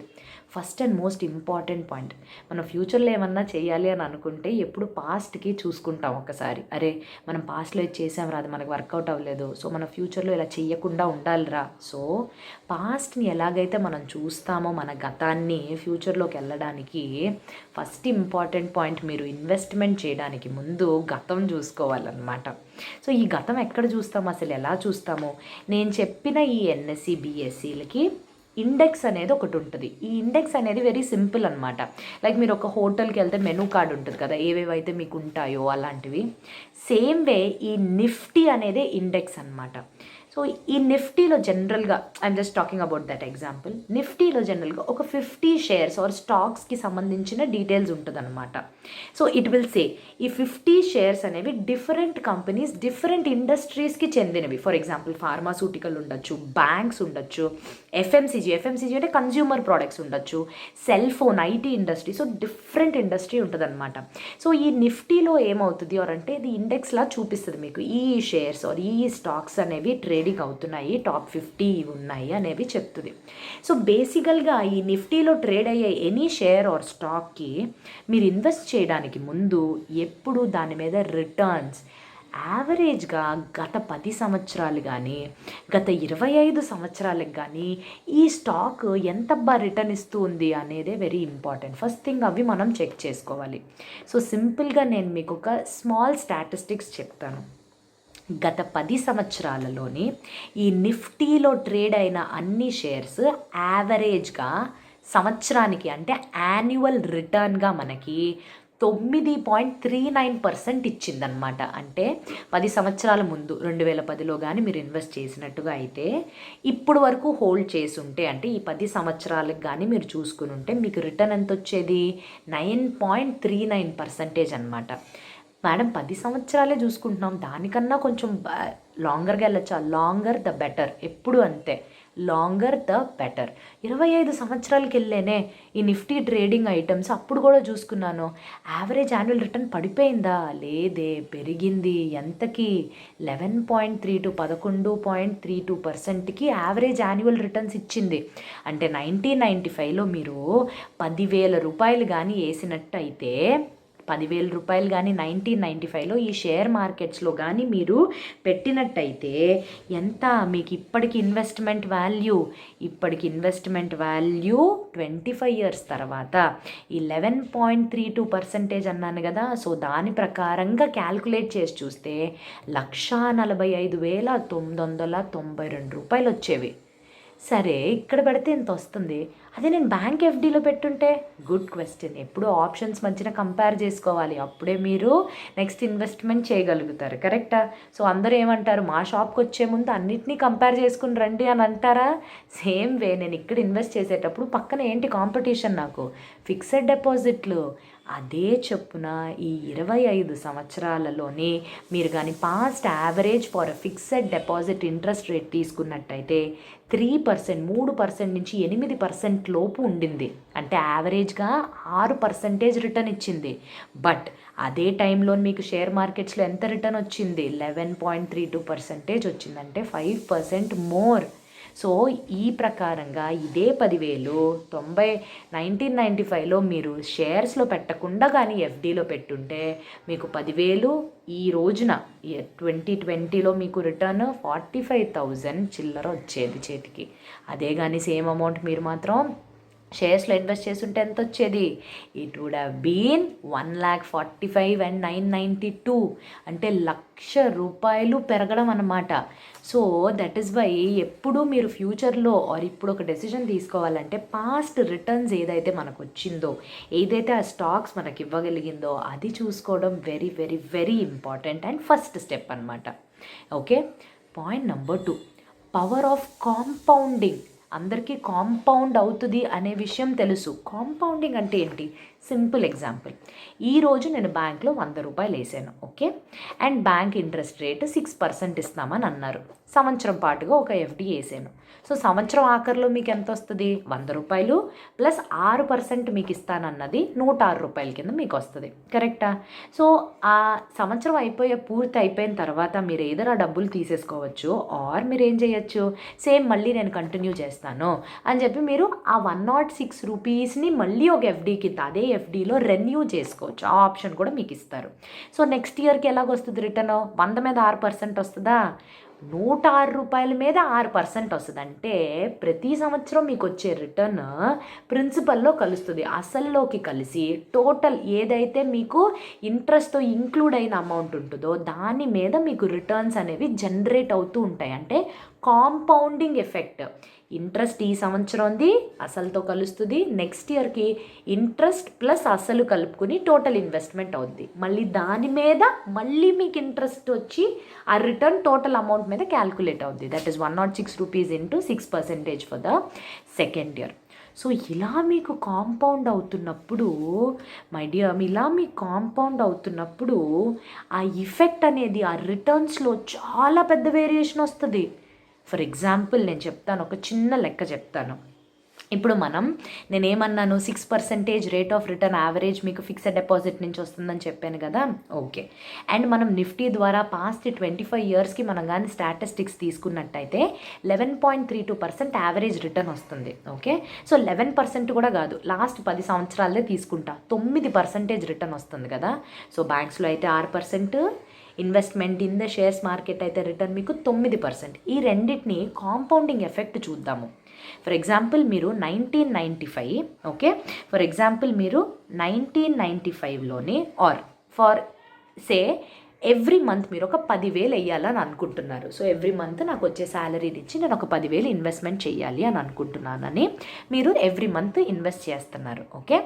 first and most important point. మనం ఫ్యూచర్లో ఏమన్నా చేయాలి అని అనుకుంటే ఎప్పుడు పాస్ట్కి చూసుకుంటాం ఒకసారి, మనం పాస్ట్లో ఇది చేసాంరా, అది మనకు వర్కౌట్ అవ్వలేదు, సో మన ఫ్యూచర్లో ఇలా చేయకుండా ఉండాలిరా. సో పాస్ట్ని ఎలాగైతే మనం చూస్తామో మన గతాన్ని ఫ్యూచర్లోకి వెళ్ళడానికి ఫస్ట్ ఇంపార్టెంట్ పాయింట్, మీరు ఇన్వెస్ట్మెంట్ చేయడానికి ముందు గతం చూసుకోవాలన్నమాట. సో ఈ గతం ఎక్కడ చూస్తాము, అసలు ఎలా చూస్తామో, నేను చెప్పిన ఈ ఎన్ఎస్సి బిఎస్సిలకి ఇండెక్స్ అనేది ఒకటి ఉంటుంది. ఈ ఇండెక్స్ అనేది వెరీ సింపుల్ అనమాట. లైక్ మీరు ఒక హోటల్కి వెళ్తే మెనూ కార్డ్ ఉంటుంది కదా, ఏవేవైతే మీకు ఉంటాయో అలాంటివి. సేమ్ వే ఈ నిఫ్టీ అనేది ఇండెక్స్ అనమాట. సో ఈ నిఫ్టీలో జనరల్గా I'm just talking about that example. నిఫ్టీలో జనరల్గా ఒక 50 షేర్స్ ఆర్ స్టాక్స్కి సంబంధించిన డీటెయిల్స్ ఉంటుంది అనమాట. సో ఇట్ విల్ సే ఈ 50 షేర్స్ అనేవి డిఫరెంట్ కంపెనీస్, డిఫరెంట్ ఇండస్ట్రీస్కి చెందినవి. ఫర్ ఎగ్జాంపుల్ ఫార్మాస్యూటికల్ ఉండొచ్చు, బ్యాంక్స్ ఉండొచ్చు, ఎఫ్ఎంసీజీ అంటే కన్జ్యూమర్ ప్రోడక్ట్స్ ఉండొచ్చు, cell phone, IT industry, so different industry ఉంటుంది అనమాట. సో ఈ నిఫ్టీలో ఏమవుతుంది అంటే ఇది ఇండెక్స్లా చూపిస్తుంది మీకు, ఈ షేర్స్ ఆర్ ఈ స్టాక్స్ అనేవి ట్రేడింగ్ అవుతున్నాయి, టాప్ 50 ఉన్నాయి అనేవి చెప్తుంది. సో బేసికల్గా ఈ నిఫ్టీలో ట్రేడ్ అయ్యే ఎనీ షేర్ ఆర్ స్టాక్కి మీరు ఇన్వెస్ట్ చేయడానికి ముందు ఎప్పుడు దాని మీద రిటర్న్స్ యావరేజ్గా గత 10 సంవత్సరాలు కానీ గత 25 సంవత్సరాలకు కానీ ఈ స్టాక్ ఎంతబ్బా రిటర్న్ ఇస్తూ ఉంది అనేదే వెరీ ఇంపార్టెంట్. ఫస్ట్ థింగ్ అవి మనం చెక్ చేసుకోవాలి. సో సింపుల్గా నేను మీకు ఒక స్మాల్ స్టాటిస్టిక్స్ చెప్తాను. గత 10 సంవత్సరాలలోని ఈ నిఫ్టీలో ట్రేడ్ అయిన అన్ని షేర్స్ యావరేజ్గా సంవత్సరానికి అంటే యాన్యువల్ రిటర్న్గా మనకి 9.39% ఇచ్చిందనమాట. అంటే 10 సంవత్సరాల ముందు 2010లో కానీ మీరు ఇన్వెస్ట్ చేసినట్టుగా అయితే ఇప్పుడు వరకు హోల్డ్ చేసి ఉంటే, అంటే ఈ 10 సంవత్సరాలకు కానీ మీరు చూసుకుని ఉంటే మీకు రిటర్న్ ఎంత వచ్చేది, 9.39% అనమాట. మేడం 10 సంవత్సరాలే చూసుకుంటున్నాం, దానికన్నా కొంచెం లాంగర్గా వెళ్ళొచ్చా? లాంగర్ ద బెటర్, ఎప్పుడు అంతే, లాంగర్ ద బెటర్. 25 సంవత్సరాలకి వెళ్ళేనే ఈ నిఫ్టీ ట్రేడింగ్ ఐటమ్స్. అప్పుడు కూడా చూసుకున్నాను, యావరేజ్ యాన్యువల్ రిటర్న్ పడిపోయిందా? లేదే, పెరిగింది. ఎంతకి? 11.32, 11.32%కి యావరేజ్ యాన్యువల్ రిటర్న్స్ ఇచ్చింది. అంటే 1995లో మీరు 10,000 రూపాయలు కానీ వేసినట్టు అయితే, 10,000 రూపాయలు కానీ 1995లో ఈ షేర్ మార్కెట్స్లో కానీ మీరు పెట్టినట్టయితే ఎంత మీకు ఇప్పటికి ఇన్వెస్ట్మెంట్ వాల్యూ? ఇప్పటికి ఇన్వెస్ట్మెంట్ వాల్యూ 25 ఇయర్స్ తర్వాత 11.32% అన్నాను కదా. సో దాని ప్రకారంగా క్యాల్కులేట్ చేసి చూస్తే 1,45,992 రూపాయలు వచ్చేవి. సరే, ఇక్కడ పెడితే ఇంత వస్తుంది, అదే నేను బ్యాంక్ ఎఫ్డీలో పెట్టుంటే? Good question. ఎప్పుడు ఆప్షన్స్ మధ్యన కంపేర్ చేసుకోవాలి, అప్పుడే మీరు నెక్స్ట్ ఇన్వెస్ట్మెంట్ చేయగలుగుతారు. కరెక్టా? సో అందరూ ఏమంటారు, మా షాప్కి వచ్చే ముందు అన్నిటినీ కంపేర్ చేసుకుని రండి అని అంటారా? సేమ్ వే నేను ఇక్కడ ఇన్వెస్ట్ చేసేటప్పుడు పక్కన ఏంటి కాంపిటీషన్? నాకు ఫిక్స్డ్ డిపాజిట్లు. అదే చొప్పున ఈ 25 సంవత్సరాలలోనే మీరు కానీ past average for fixed deposit interest rate తీసుకున్నట్టయితే 3%, 3% నుంచి 8% లోపు ఉండింది. అంటే యావరేజ్గా 6% రిటర్న్ ఇచ్చింది. బట్ అదే టైంలో మీకు షేర్ మార్కెట్స్లో ఎంత రిటర్న్ వచ్చింది? 11.32% వచ్చింది. అంటే 5% మోర్. సో ఈ ప్రకారంగా ఇదే 10,000 1995లో మీరు షేర్స్లో పెట్టకుండా కానీ ఎఫ్డీలో పెట్టుంటే మీకు 10,000 ఈ రోజున 2020లో మీకు రిటర్న్ 45,000 చిల్లర వచ్చేది చేతికి. అదే కానీ సేమ్ అమౌంట్ మీరు మాత్రం షేర్స్లో ఇన్వెస్ట్ చేస్తుంటే ఎంత వచ్చేది? It would have been 1,45,992. అంటే 1,00,000 రూపాయలు పెరగడం అన్నమాట. సో దట్ ఈస్ వై ఎప్పుడు మీరు ఫ్యూచర్లో ఆర్ ఇప్పుడు ఒక డెసిషన్ తీసుకోవాలంటే పాస్ట్ రిటర్న్స్ ఏదైతే మనకు వచ్చిందో, ఏదైతే ఆ స్టాక్స్ మనకి ఇవ్వగలిగిందో అది చూసుకోవడం very very very important and first step అనమాట. Okay, point number 2, power of compounding. అందరికీ కాంపౌండ్ అవుతుంది అనే విషయం తెలుసు. కాంపౌండింగ్ అంటే ఏంటి? సింపుల్ ఎగ్జాంపుల్, ఈరోజు నేను బ్యాంక్లో 100 రూపాయలు వేసాను. Okay, and bank interest rate 6% ఇస్తామని అన్నారు. సంవత్సరం పాటుగా ఒక ఎఫ్డి వేసాను. సో సంవత్సరం ఆఖరిలో మీకు ఎంత వస్తుంది? 100 రూపాయలు ప్లస్ 6% మీకు ఇస్తానన్నది 106 రూపాయల కింద మీకు వస్తుంది. కరెక్టా? సో ఆ సంవత్సరం పూర్తి అయిపోయిన తర్వాత మీరు ఏదైనా డబ్బులు తీసేసుకోవచ్చు, ఆర్ మీరు ఏం చేయొచ్చు, సేమ్ మళ్ళీ నేను కంటిన్యూ చేస్తాను అని చెప్పి మీరు ఆ 106 రూపీస్ని మళ్ళీ ఒక ఎఫ్డీకి, అదే ఎఫ్డీలో రెన్యూ చేసుకోవచ్చు. ఆ ఆప్షన్ కూడా మీకు ఇస్తారు. సో నెక్స్ట్ ఇయర్కి ఎలాగొస్తుంది రిటర్న్? 100 మీద 6% వస్తుందా? 106 రూపాయల మీద 6% వస్తుంది. అంటే ప్రతి సంవత్సరం మీకు వచ్చే రిటర్న్ ప్రిన్సిపల్లో కలుస్తుంది, అసల్లోకి కలిసి టోటల్ ఏదైతే మీకు ఇంట్రెస్ట్తో ఇంక్లూడ్ అయిన అమౌంట్ ఉంటుందో దాని మీద మీకు రిటర్న్స్ అనేవి జనరేట్ అవుతూ ఉంటాయి. అంటే కాంపౌండింగ్ ఎఫెక్ట్. ఇంట్రెస్ట్ ఈ సంవత్సరంది అసలుతో కలుస్తుంది, నెక్స్ట్ ఇయర్కి ఇంట్రెస్ట్ ప్లస్ అసలు కలుపుకుని టోటల్ ఇన్వెస్ట్మెంట్ అవుద్ది. మళ్ళీ దాని మీద మళ్ళీ మీకు ఇంట్రెస్ట్ వచ్చి ఆ రిటర్న్ టోటల్ అమౌంట్ మీద క్యాల్కులేట్ అవుద్ది. That is 106 rupees into 6% for the second year. So ఇలా మీకు కాంపౌండ్ అవుతున్నప్పుడు మై డియర్, ఇలా మీకు కాంపౌండ్ అవుతున్నప్పుడు ఆ ఇఫెక్ట్ అనేది ఆ రిటర్న్స్లో చాలా పెద్ద వేరియేషన్ వస్తుంది. ఫర్ ఎగ్జాంపుల్ నేను చెప్తాను, ఒక చిన్న లెక్క చెప్తాను. ఇప్పుడు నేనేమన్నాను, 6% రేట్ ఆఫ్ రిటర్న్ యావరేజ్ మీకు ఫిక్స్డ్ డిపాజిట్ నుంచి వస్తుందని చెప్పాను కదా. ఓకే, అండ్ మనం నిఫ్టీ ద్వారా పాస్ట్ 25 ఇయర్స్కి మనం కానీ స్టాటిస్టిక్స్ తీసుకున్నట్టయితే 11.32% యావరేజ్ రిటర్న్ వస్తుంది. ఓకే, సో 11% కూడా కాదు, లాస్ట్ 10 సంవత్సరాలే తీసుకుంటా, 9% రిటర్న్ వస్తుంది కదా. సో బ్యాంక్స్లో అయితే 6%, investment in the shares market అయితే రిటర్న్ మీకు 9%. ఈ రెండింటిని కాంపౌండింగ్ ఎఫెక్ట్ చూద్దాము. ఫర్ ఎగ్జాంపుల్ మీరు 1995, ఓకే, ఫర్ ఎగ్జాంపుల్ మీరు 1995లోని or for say every month మీరు ఒక 10,000 వేయాలని అనుకుంటున్నారు. సో ఎవ్రీ మంత్ నాకు వచ్చే శాలరీ నుంచి నేను ఒక 10,000 ఇన్వెస్ట్మెంట్ చేయాలి అని అనుకుంటున్నానని మీరు ఎవ్రీ మంత్ ఇన్వెస్ట్ చేస్తున్నారు. ఓకే,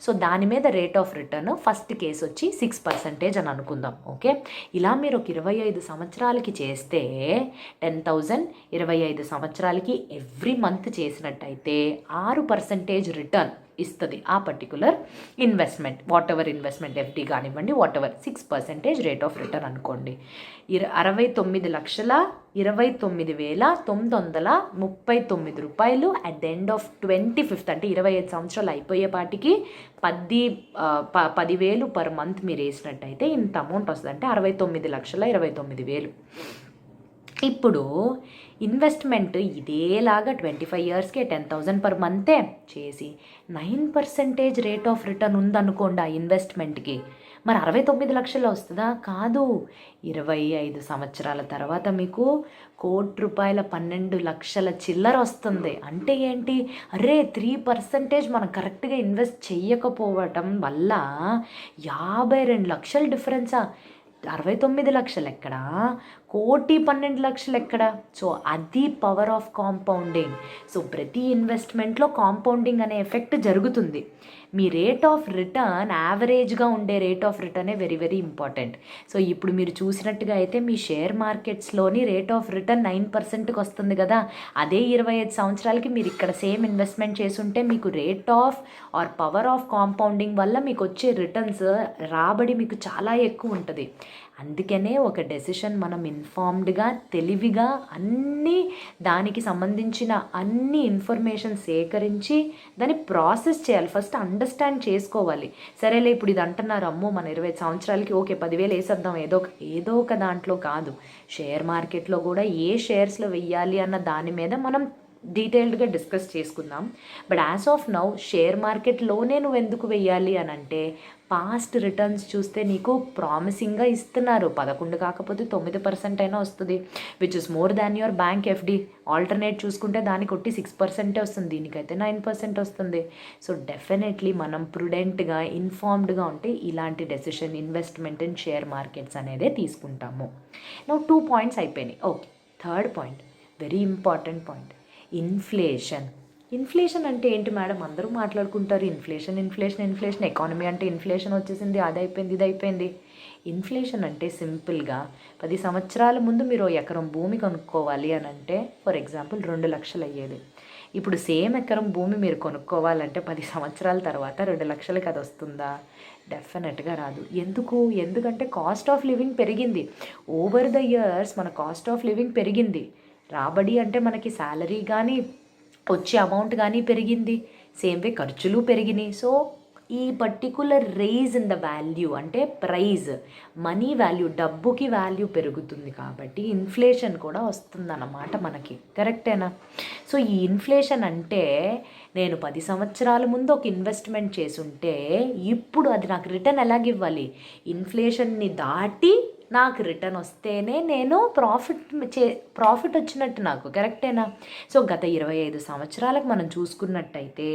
సో దాని మీద rate of return first case వచ్చి 6% అని అనుకుందాం. ఓకే, ఇలా మీరు ఒక 25 సంవత్సరాలకి చేస్తే 10,000 25 సంవత్సరాలకి ఎవ్రీ మంత్ చేసినట్టయితే 6% రిటర్న్ ఇస్తుంది ఆ particular investment, whatever investment, FD కానివ్వండి, whatever 6% rate of return అనుకోండి. 69,29,939 రూపాయలు at the end of 25th, అంటే 25 సంవత్సరాలు అయిపోయేపాటికి 10,000 పర్ మంత్ మీరు వేసినట్టయితే ఇంత అమౌంట్ వస్తుంది. అంటే 69,29,000. ఇప్పుడు ఇన్వెస్ట్మెంట్ ఇదేలాగా 25 ఇయర్స్కే 10,000 పర్ మంతే చేసి 9% రేట్ ఆఫ్ రిటర్న్ ఉందనుకోండి ఆ ఇన్వెస్ట్మెంట్కి, మరి 69 లక్షలు వస్తుందా? కాదు. 25 సంవత్సరాల తర్వాత మీకు ₹1,00,00,000 12 లక్షల చిల్లర వస్తుంది. అంటే ఏంటి? అరే 3% మనం కరెక్ట్గా ఇన్వెస్ట్ చేయకపోవటం వల్ల 52 లక్షల డిఫరెన్సా? 69 లక్షలు ఎక్కడ, 1,12,00,000 ఎక్కడ? సో అది పవర్ ఆఫ్ కాంపౌండింగ్. సో ప్రతి ఇన్వెస్ట్మెంట్లో కాంపౌండింగ్ అనే ఎఫెక్ట్ జరుగుతుంది. మీ రేట్ ఆఫ్ రిటర్న్ యావరేజ్గా ఉండే రేట్ ఆఫ్ రిటర్నే వెరీ వెరీ ఇంపార్టెంట్. సో ఇప్పుడు మీరు చూసినట్టుగా అయితే మీ షేర్ మార్కెట్స్లోని రేట్ ఆఫ్ రిటర్న్ 9%కి వస్తుంది కదా. అదే 25 సంవత్సరాలకి మీరు ఇక్కడ సేమ్ ఇన్వెస్ట్మెంట్ చేసుంటే మీకు rate of or power of compounding వల్ల మీకు వచ్చే రిటర్న్స్ రాబడి మీకు చాలా ఎక్కువ ఉంటుంది. అందుకనే ఒక డెసిషన్ మనం ఇన్ఫార్మ్డ్గా, తెలివిగా అన్నీ దానికి సంబంధించిన అన్ని ఇన్ఫర్మేషన్ సేకరించి దాన్ని ప్రాసెస్ చేయాలి. ఫస్ట్ అండర్స్టాండ్ చేసుకోవాలి. సరేలే ఇప్పుడు ఇది అంటున్నారు, అమ్మో మన 25 సంవత్సరాలకి ఓకే 10,000 వేసేద్దాం ఏదో ఒక దాంట్లో కాదు. షేర్ మార్కెట్లో కూడా ఏ షేర్స్లో వెయ్యాలి అన్న దాని మీద మనం డీటెయిల్డ్గా డిస్కస్ చేసుకుందాం. But as of now share మార్కెట్లోనే నువ్వు ఎందుకు వెయ్యాలి అని అంటే, పాస్ట్ రిటర్న్స్ చూస్తే నీకు ప్రామిసింగ్గా ఇస్తున్నారు. 11 కాకపోతే 9% అయినా వస్తుంది, which is more than your bank FD. Alternate చూసుకుంటే దానికి 6% వస్తుంది, దీనికైతే 9% వస్తుంది. సో డెఫినెట్లీ మనం ప్రుడెంట్గా, ఇన్ఫార్మ్డ్గా ఉంటే ఇలాంటి decision investment in share markets అనేదే తీసుకుంటాము. నౌ 2 పాయింట్స్ అయిపోయినాయి. Okay, third point, very important point, inflation. Inflation అంటే ఏంటి మేడం? అందరూ మాట్లాడుకుంటారు ఇన్ఫ్లేషన్, ఎకానమీ అంటే ఇన్ఫ్లేషన్ వచ్చేసింది, అది అయిపోయింది, ఇది అయిపోయింది. ఇన్ఫ్లేషన్ అంటే సింపుల్గా 10 సంవత్సరాల ముందు మీరు ఎకరం భూమి కొనుక్కోవాలి అని అంటే ఫర్ ఎగ్జాంపుల్ 2 లక్షలు అయ్యేది. ఇప్పుడు సేమ్ ఎకరం భూమి మీరు కొనుక్కోవాలంటే 10 సంవత్సరాల తర్వాత 2 లక్షలకి అది వస్తుందా? డెఫినెట్గా రాదు. ఎందుకంటే కాస్ట్ ఆఫ్ లివింగ్ పెరిగింది. ఓవర్ ద ఇయర్స్ మన కాస్ట్ ఆఫ్ లివింగ్ పెరిగింది. రాబడి అంటే మనకి శాలరీ కానీ వచ్చే అమౌంట్ కానీ పెరిగింది, సేమ్ వే ఖర్చులు పెరిగినాయి. సో ఈ particular rise in the value అంటే ప్రైజ్, మనీ వాల్యూ, డబ్బుకి వాల్యూ పెరుగుతుంది కాబట్టి ఇన్ఫ్లేషన్ కూడా వస్తుందన్నమాట మనకి. కరెక్టేనా? సో ఈ ఇన్ఫ్లేషన్ అంటే నేను 10 సంవత్సరాల ముందు ఒక ఇన్వెస్ట్మెంట్ చేసుంటే ఇప్పుడు అది నాకు రిటర్న్ ఎలాగివ్వాలి? ఇన్ఫ్లేషన్ని దాటి నాకు రిటర్న్ వస్తేనే నేను ప్రాఫిట్ వచ్చినట్టు నాకు. కరెక్టేనా? సో గత 25 సంవత్సరాలకు మనం చూసుకున్నట్టయితే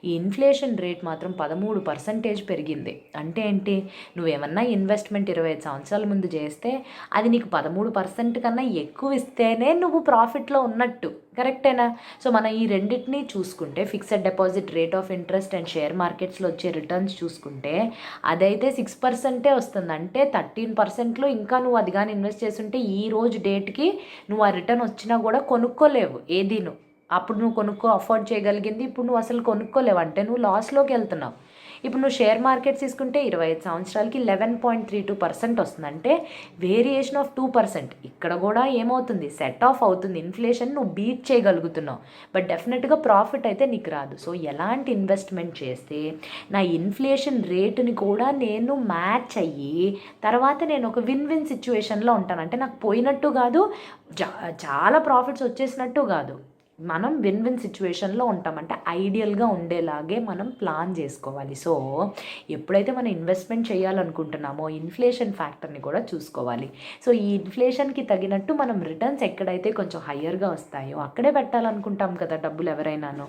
ఈ ఇన్ఫ్లేషన్ రేట్ మాత్రం 13% పెరిగింది. అంటే ఏంటి? నువ్వేమన్నా ఇన్వెస్ట్మెంట్ 25 సంవత్సరాల ముందు చేస్తే అది నీకు 13% కన్నా ఎక్కువ ఇస్తేనే నువ్వు ప్రాఫిట్లో ఉన్నట్టు. కరెక్టేనా? సో మనం ఈ రెండింటినీ చూసుకుంటే fixed deposit rate of interest and share మార్కెట్స్లో వచ్చే రిటర్న్స్ చూసుకుంటే అదైతే 6% వస్తుంది. అంటే 13%లో ఇంకా నువ్వు అది కానీ ఇన్వెస్ట్ చేస్తుంటే ఈ రోజు డేట్కి నువ్వు ఆ రిటర్న్ వచ్చినా కూడా కొనుక్కోలేవు ఏదీను. అప్పుడు నువ్వు అఫోర్డ్ చేయగలిగింది ఇప్పుడు నువ్వు అసలు కొనుక్కోలేవు, అంటే నువ్వు లాస్లోకి వెళ్తున్నావు. ఇప్పుడు నువ్వు షేర్ మార్కెట్స్ తీసుకుంటే 25 సంవత్సరాలకి 11.32% వస్తుంది. అంటే వేరియేషన్ ఆఫ్ 2%. ఇక్కడ కూడా ఏమవుతుంది? సెట్ ఆఫ్ అవుతుంది. ఇన్ఫ్లేషన్ నువ్వు బీట్ చేయగలుగుతున్నావు, బట్ డెఫినెట్గా ప్రాఫిట్ అయితే నీకు రాదు. సో ఎలాంటి ఇన్వెస్ట్మెంట్ చేస్తే నా ఇన్ఫ్లేషన్ రేటుని కూడా నేను మ్యాచ్ అయ్యి తర్వాత నేను ఒక విన్ విన్ సిచ్యువేషన్లో ఉంటాను. అంటే నాకు పోయినట్టు కాదు, చాలా ప్రాఫిట్స్ వచ్చేసినట్టు కాదు, మనం విన్ విన్ సిచ్యువేషన్లో ఉంటామంటే ఐడియల్గా ఉండేలాగే మనం ప్లాన్ చేసుకోవాలి. సో ఎప్పుడైతే మనం ఇన్వెస్ట్మెంట్ చేయాలనుకుంటున్నామో ఇన్ఫ్లేషన్ ఫ్యాక్టర్ని కూడా చూసుకోవాలి. సో ఈ ఇన్ఫ్లేషన్కి తగినట్టు మనం రిటర్న్స్ ఎక్కడైతే కొంచెం హయ్యర్గా వస్తాయో అక్కడే పెట్టాలనుకుంటాం కదా డబ్బులు ఎవరైనాను.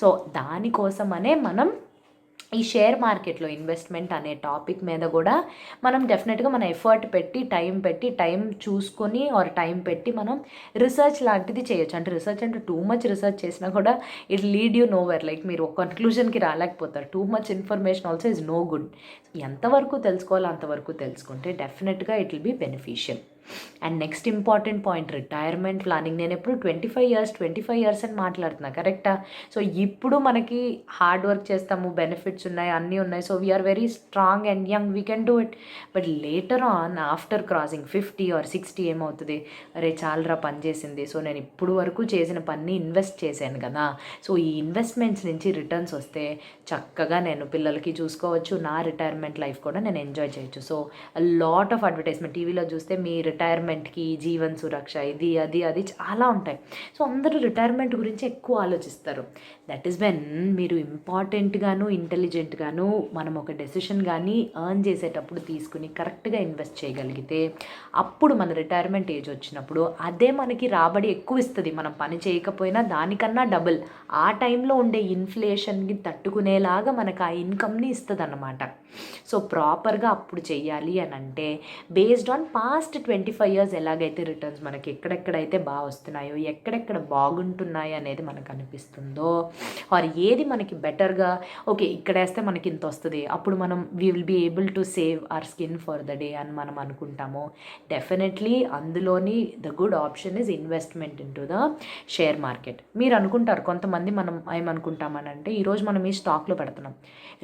సో దానికోసమనే మనం ఈ షేర్ మార్కెట్లో ఇన్వెస్ట్మెంట్ అనే టాపిక్ మీద కూడా మనం డెఫినెట్గా మన ఎఫర్ట్ పెట్టి టైం చూసుకొని ఆర్ టైం పెట్టి మనం రీసెర్చ్ లాంటిది చేయొచ్చు. అంటే రీసెర్చ్ అంటే టూ మచ్ రీసెర్చ్ చేసినా కూడా it lead you nowhere. Like మీరు ఒక కన్క్లూజన్కి రాలేకపోతారు. Too much information also is no good. ఎంతవరకు తెలుసుకోవాలో అంతవరకు తెలుసుకుంటే డెఫినెట్గా it will be beneficial. And next important point retirement planning. నేను ఎప్పుడు 25 ఇయర్స్ అని మాట్లాడుతున్నా, కరెక్టా? సో ఇప్పుడు మనకి హార్డ్ వర్క్ చేస్తాము, బెనిఫిట్స్ ఉన్నాయి, అన్నీ ఉన్నాయి. So we are very strong and young, we can do it. But later on after crossing 50 or 60 ఏమవుతుంది, అరే చాలరా పని చేసింది, సో నేను ఇప్పుడు వరకు చేసిన పని ఇన్వెస్ట్ చేశాను కదా, సో ఈ ఇన్వెస్ట్మెంట్స్ నుంచి రిటర్న్స్ వస్తే చక్కగా నేను పిల్లలకి చూసుకోవచ్చు, నా రిటైర్మెంట్ లైఫ్ కూడా నేను ఎంజాయ్ చేయొచ్చు. సో లాట్ ఆఫ్ అడ్వర్టైజ్మెంట్ టీవీలో చూస్తే మీ రిటైర్మెంట్కి జీవన్ సురక్ష ఇది అది చాలా ఉంటాయి. సో అందరూ రిటైర్మెంట్ గురించి ఎక్కువ ఆలోచిస్తారు. దట్ ఈస్ వెన్ మీరు ఇంపార్టెంట్గాను ఇంటెలిజెంట్గాను మనం ఒక డెసిషన్ కానీ ఎర్న్ చేసేటప్పుడు తీసుకుని కరెక్ట్గా ఇన్వెస్ట్ చేయగలిగితే అప్పుడు మన రిటైర్మెంట్ ఏజ్ వచ్చినప్పుడు అదే మనకి రాబడి ఎక్కువ ఇస్తుంది. మనం పని చేయకపోయినా దానికన్నా డబుల్ ఆ టైంలో ఉండే ఇన్ఫ్లేషన్కి తట్టుకునేలాగా మనకు ఆ ఇన్కమ్ని ఇస్తుంది అన్నమాట. సో ప్రాపర్గా అప్పుడు చెయ్యాలి అని అంటే బేస్డ్ ఆన్ పాస్ట్ 25 years ఎలాగైతే రిటర్న్స్ మనకి ఎక్కడెక్కడైతే బాగా వస్తున్నాయో, ఎక్కడెక్కడ బాగుంటున్నాయో అనేది మనకు అనిపిస్తుందో, ఆర్ ఏది మనకి బెటర్గా ఓకే ఇక్కడ వేస్తే మనకి ఇంత వస్తుంది, అప్పుడు మనం we will be able to save our skin for the day అని మనం అనుకుంటాము. డెఫినెట్లీ అందులోని the good option is investment into the share market. మీరు అనుకుంటారు కొంతమంది, మనం ఏమనుకుంటామని అంటే ఈరోజు మనం ఈ స్టాక్లో పెడుతున్నాం,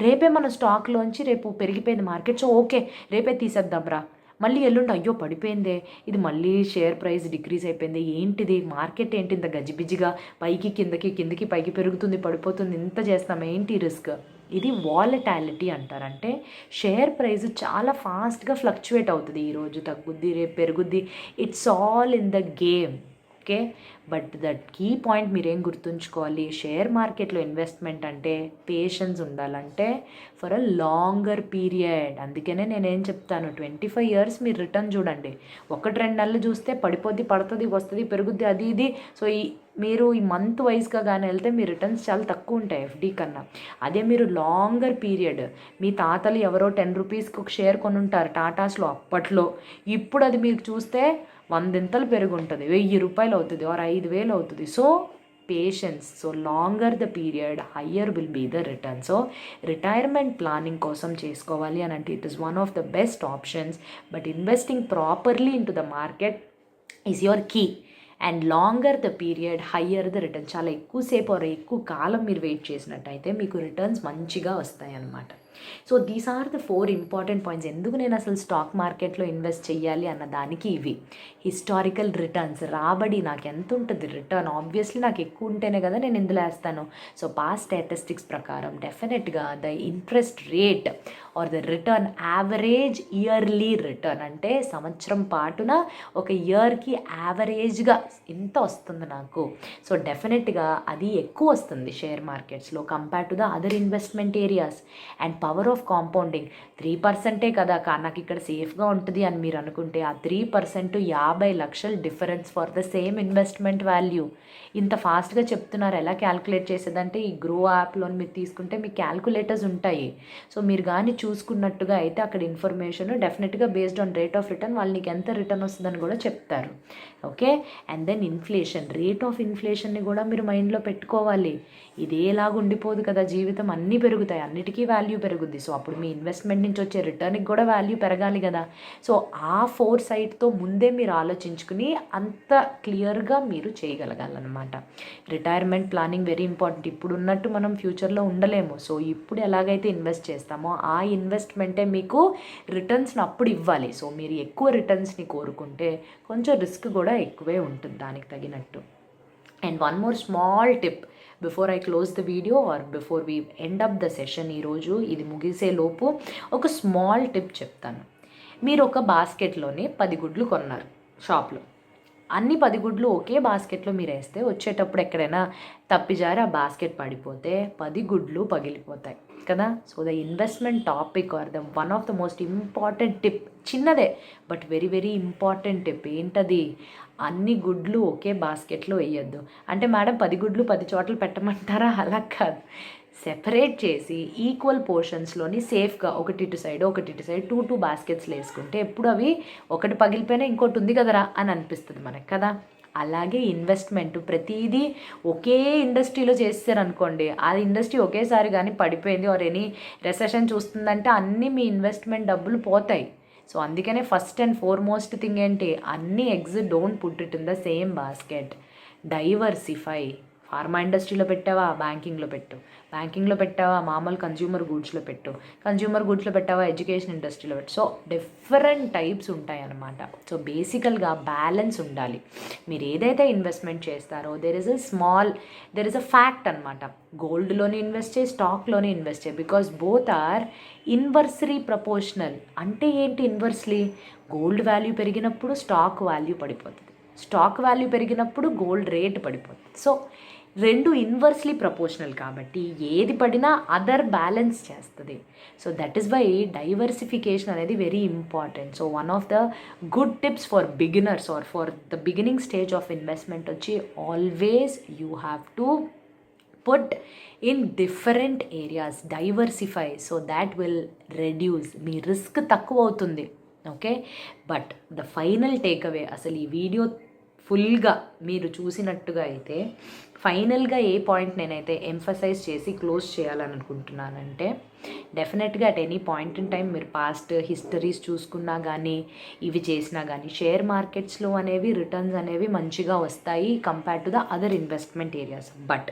రేపే మన స్టాక్లోంచి రేపు పెరిగిపోయింది మార్కెట్, సో ఓకే రేపే తీసేద్దాం రా, మళ్ళీ ఎల్లుండి అయ్యో పడిపోయిందే, ఇది మళ్ళీ షేర్ ప్రైస్ డిక్రీజ్ అయిపోయింది, ఏంటిది మార్కెట్ ఏంటి ఇంత గజిబిజిగా పైకి కిందకి పైకి పెరుగుతుంది పడిపోతుంది, ఇంత చేస్తాం, ఏంటి రిస్క్? ఇది వాలటాలిటీ అంటారు. అంటే షేర్ ప్రైస్ చాలా ఫాస్ట్గా ఫ్లక్చువేట్ అవుతుంది, ఈరోజు తగ్గుద్ది రేపు పెరుగుద్ది, it's all in the game. Okay, but that key point మీరేం గుర్తుంచుకోవాలి, షేర్ మార్కెట్లో ఇన్వెస్ట్మెంట్ అంటే పేషెన్స్ ఉండాలంటే ఫర్ అ లాంగర్ పీరియడ్. అందుకనే నేనేం చెప్తాను, 25 years మీరు రిటర్న్ చూడండి. 1-2 నెలలు చూస్తే పడిపోద్ది, పడుతుంది, వస్తుంది, పెరుగుద్ది, అది ఇది. సో మీరు ఈ మంత్ వైజ్గా కానీ వెళ్తే మీ రిటర్న్స్ చాలా తక్కువ ఉంటాయి ఎఫ్డీ కన్నా. అదే మీరు లాంగర్ పీరియడ్, మీ తాతలు ఎవరో 10 రూపీస్కి ఒక షేర్ కొనుంటారు టాటాస్లో అప్పట్లో, ఇప్పుడు అది మీరు చూస్తే 100 పెరుగు ఉంటుంది, 1000 రూపాయలు అవుతుంది ఆర్ 5000 అవుతుంది. So patience, so longer the period higher will be the return. So retirement planning కోసం చేసుకోవాలి అని అంటే it is one of the best options. But investing properly into the market is your key. And longer the period higher the return. చాలా ఎక్కువసేపు ఎక్కువ కాలం మీరు wait చేసినట్టయితే మీకు రిటర్న్స్ మంచిగా వస్తాయి అన్నమాట. So these are the 4 important points. ఎందుకు నేను అసలు స్టాక్ మార్కెట్లో ఇన్వెస్ట్ చేయాలి అన్న దానికి ఇవి. హిస్టారికల్ రిటర్న్స్, రాబడి నాకు ఎంత ఉంటుంది రిటర్న్, ఆబ్వియస్లీ నాకు ఎక్కువ ఉంటేనే కదా నేను ఇందులో వేస్తాను. సో పాస్ట్ స్టాటిస్టిక్స్ ప్రకారం డెఫినెట్గా the interest rate or the return average yearly return, అంటే సంవత్సరం పాటున ఒక ఇయర్కి యావరేజ్గా ఇంత వస్తుంది నాకు. సో డెఫినెట్గా అది ఎక్కువ వస్తుంది షేర్ మార్కెట్స్లో compare to the other investment areas. And power of compounding 3% కదా నాకు ఇక్కడ సేఫ్గా ఉంటుంది అని మీరు అనుకుంటే ఆ 3% 50 లక్షల difference for the same investment value. ఇంత ఫాస్ట్గా చెప్తున్నారు, ఎలా క్యాల్కులేట్ చేసేదంటే ఈ గ్రో యాప్లోని మీరు తీసుకుంటే మీకు క్యాల్కులేటర్స్ ఉంటాయి. సో మీరు కానీ చూసుకున్నట్టుగా అయితే అక్కడ ఇన్ఫర్మేషన్ డెఫినెట్గా based on rate of return వాళ్ళు నీకు ఎంత రిటర్న్ వస్తుందని కూడా చెప్తారు. Okay, and then inflation, rate of ఇన్ఫ్లేషన్ని కూడా మీరు మైండ్లో పెట్టుకోవాలి. ఇదేలాగా ఉండిపోదు కదా జీవితం, అన్నీ పెరుగుతాయి, అన్నిటికీ వాల్యూ పెరుగుద్ది. సో అప్పుడు మీ ఇన్వెస్ట్మెంట్ నుంచి వచ్చే రిటర్న్కి కూడా వాల్యూ పెరగాలి కదా. సో ఆ 4 సైడ్తో ముందే మీరు ఆలోచించుకుని అంత క్లియర్గా మీరు చేయగలగాలన్నమాట. Retirement planning very important. ఇప్పుడు ఉన్నట్టు మనం ఫ్యూచర్లో ఉండలేము. సో ఇప్పుడు ఎలాగైతే ఇన్వెస్ట్ చేస్తామో ఆ ఇన్వెస్ట్మెంటే మీకు రిటర్న్స్ని అప్పుడు ఇవ్వాలి. సో మీరు ఎక్కువ రిటర్న్స్ని కోరుకుంటే కొంచెం రిస్క్ కూడా ఎక్కువే ఉంటుంది దానికి తగినట్టు. And one more small tip before I close the video or before we end up the session, ఈరోజు ఇది ముగిసే లోపు ఒక స్మాల్ టిప్ చెప్తాను. మీరు ఒక బాస్కెట్లోని 10 గుడ్లు కొన్నారు షాప్లో. అన్ని 10 గుడ్లు ఒకే బాస్కెట్లో మీరు వేస్తే వచ్చేటప్పుడు ఎక్కడైనా తప్పిజారి ఆ బాస్కెట్ పడిపోతే 10 గుడ్లు పగిలిపోతాయి కదా. So the investment topic or the one of the most important tip, చిన్నదే but very very important tip ఏంటది, అన్ని గుడ్లు ఒకే బాస్కెట్లో వేయొద్దు. అంటే మేడం 10 గుడ్లు 10 చోట్ల పెట్టమంటారా? అలా కాదు, సెపరేట్ చేసి ఈక్వల్ పోర్షన్స్లోని సేఫ్గా ఒకటి ఇటు సైడ్ 2 బాస్కెట్స్లో వేసుకుంటే ఎప్పుడు అవి ఒకటి పగిలిపోయినా ఇంకోటి ఉంది కదరా అని అనిపిస్తుంది మనకు కదా. అలాగే ఇన్వెస్ట్మెంట్ ప్రతిదీ ఒకే ఇండస్ట్రీలో చేస్తారనుకోండి, ఆ ఇండస్ట్రీ ఒకేసారి కానీ పడిపోయింది ఆర్ ఎనీ రెసెషన్ చూస్తుందంటే అన్నీ మీ ఇన్వెస్ట్మెంట్ డబ్బులు పోతాయి. సో అందుకనే ఫస్ట్ అండ్ ఫార్మోస్ట్ థింగ్ ఏంటి, అన్ని eggs don't put it in the same basket, diversify. Pharma ఇండస్ట్రీలో పెట్టావా, బ్యాంకింగ్లో పెట్టు. బ్యాంకింగ్లో పెట్టావా, మామూలు కన్జ్యూమర్ గూడ్స్లో పెట్టు. కన్జ్యూమర్ గూడ్స్లో పెట్టావా, ఎడ్యుకేషన్ ఇండస్ట్రీలో పెట్టు. సో డిఫరెంట్ టైప్స్ ఉంటాయి అన్నమాట. సో బేసికల్గా బ్యాలెన్స్ ఉండాలి. మీరు ఏదైతే ఇన్వెస్ట్మెంట్ చేస్తారో దెర్ ఇస్ అ ఫ్యాక్ట్ అనమాట. గోల్డ్లోనే ఇన్వెస్ట్ చేయి, స్టాక్లోనే ఇన్వెస్ట్ చేయి, because both are inversely proportional. అంటే ఏంటి ఇన్వర్స్లీ? గోల్డ్ వాల్యూ పెరిగినప్పుడు స్టాక్ వాల్యూ పడిపోతుంది, స్టాక్ వాల్యూ పెరిగినప్పుడు గోల్డ్ రేట్ పడిపోతుంది. సో రెండు ఇన్వర్స్లీ ప్రపోర్షనల్ కాబట్టి ఏది పడినా అదర్ బ్యాలెన్స్ చేస్తుంది. So that is why diversification అనేది very important. So one of the good tips for beginners or for the beginning stage of investment వచ్చి always you have to put in different areas, diversify, so that will reduce, me risk తక్కువ అవుతుంది. Okay, but the final takeaway, అసలు ఈ video ఫుల్గా మీరు చూసినట్టుగా అయితే ఫైనల్గా ఏ పాయింట్ నేనైతే ఎంఫసైజ్ చేసి క్లోజ్ చేయాలని అనుకుంటున్నానంటే, డెఫినెట్గా at any point in time మీరు పాస్ట్ హిస్టరీస్ చూసుకున్నా కానీ ఇవి చేసినా కానీ షేర్ మార్కెట్స్లో అనేవి రిటర్న్స్ అనేవి మంచిగా వస్తాయి compare to the other investment areas. But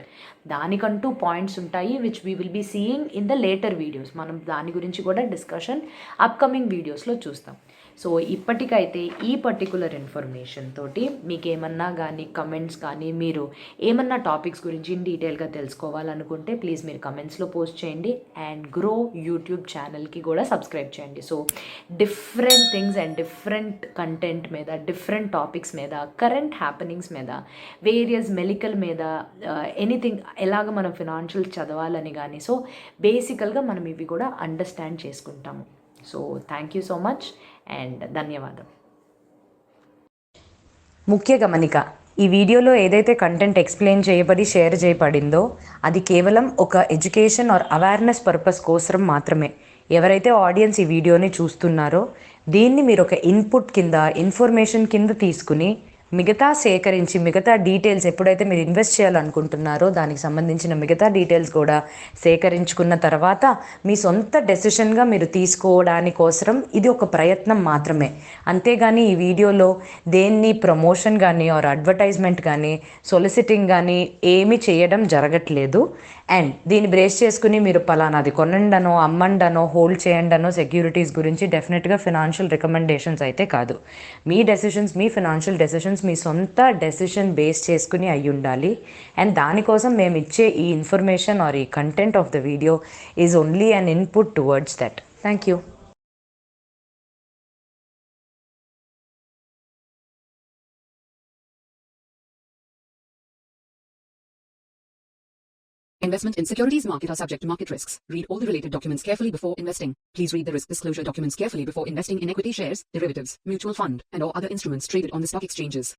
దానికంటూ పాయింట్స్ ఉంటాయి which we will be seeing in the later videos. మనం దాని గురించి కూడా డిస్కషన్ అప్కమింగ్ వీడియోస్లో చూస్తాం. సో ఇప్పటికైతే ఈ పర్టికులర్ ఇన్ఫర్మేషన్ తోటి మీకు ఏమన్నా కానీ కమెంట్స్ కానీ మీరు ఏమన్నా టాపిక్స్ గురించి ఇన్ డీటెయిల్గా తెలుసుకోవాలనుకుంటే ప్లీజ్ మీరు కమెంట్స్లో పోస్ట్ చేయండి. అండ్ గ్రో యూట్యూబ్ ఛానల్కి కూడా సబ్స్క్రైబ్ చేయండి. So different things and different content మీద, డిఫరెంట్ టాపిక్స్ మీద, కరెంట్ హ్యాపెనింగ్స్ మీద, వేరియస్ మెడికల్ మీద, ఎనీథింగ్, ఎలాగ మనం ఫినాన్షియల్ చదవాలని కానీ, సో బేసికల్గా మనం ఇవి కూడా అండర్స్టాండ్ చేసుకుంటాము. So thank you so much and ధన్యవాదం. ముఖ్య గమనిక, ఈ వీడియోలో ఏదైతే కంటెంట్ ఎక్స్ప్లెయిన్ చేయబడి షేర్ చేయబడిందో అది కేవలం ఒక ఎడ్యుకేషన్ ఆర్ అవేర్నెస్ పర్పస్ కోసం మాత్రమే. ఎవరైతే ఆడియన్స్ ఈ వీడియోని చూస్తున్నారో దీన్ని మీరు ఒక ఇన్పుట్ కింద, ఇన్ఫర్మేషన్ కింద తీసుకుని మిగతా సేకరించి, మిగతా డీటెయిల్స్ ఎప్పుడైతే మీరు ఇన్వెస్ట్ చేయాలనుకుంటున్నారో దానికి సంబంధించిన మిగతా డీటెయిల్స్ కూడా సేకరించుకున్న తర్వాత మీ సొంత డెసిషన్గా మీరు తీసుకోవడానికోసం ఇది ఒక ప్రయత్నం మాత్రమే. అంతేగాని ఈ వీడియోలో దేన్ని ప్రమోషన్ కానీ ఆర్ అడ్వర్టైజ్మెంట్ కానీ సొలిసిటింగ్ కానీ ఏమీ చేయడం జరగట్లేదు. అండ్ దీన్ని బ్రేస్ చేసుకుని మీరు పలానాది కొనండనో, అమ్మండనో, హోల్డ్ చేయండనో సెక్యూరిటీస్ గురించి డెఫినెట్గా ఫినాన్షియల్ రికమెండేషన్స్ అయితే కాదు. మీ డెసిషన్స్, మీ ఫినాన్షియల్ డెసిషన్స్ మీ సొంత డెసిషన్ బేస్ చేసుకుని అయి ఉండాలి. అండ్ దానికోసం మేము ఇచ్చే ఈ ఇన్ఫర్మేషన్ ఆర్ ఈ content of the video is only an input towards that. Thank you. Investment in securities market are subject to market risks. Read all the related documents carefully before investing. Please read the risk disclosure documents carefully before investing in equity shares, derivatives, mutual fund, and or other instruments traded on the stock exchanges.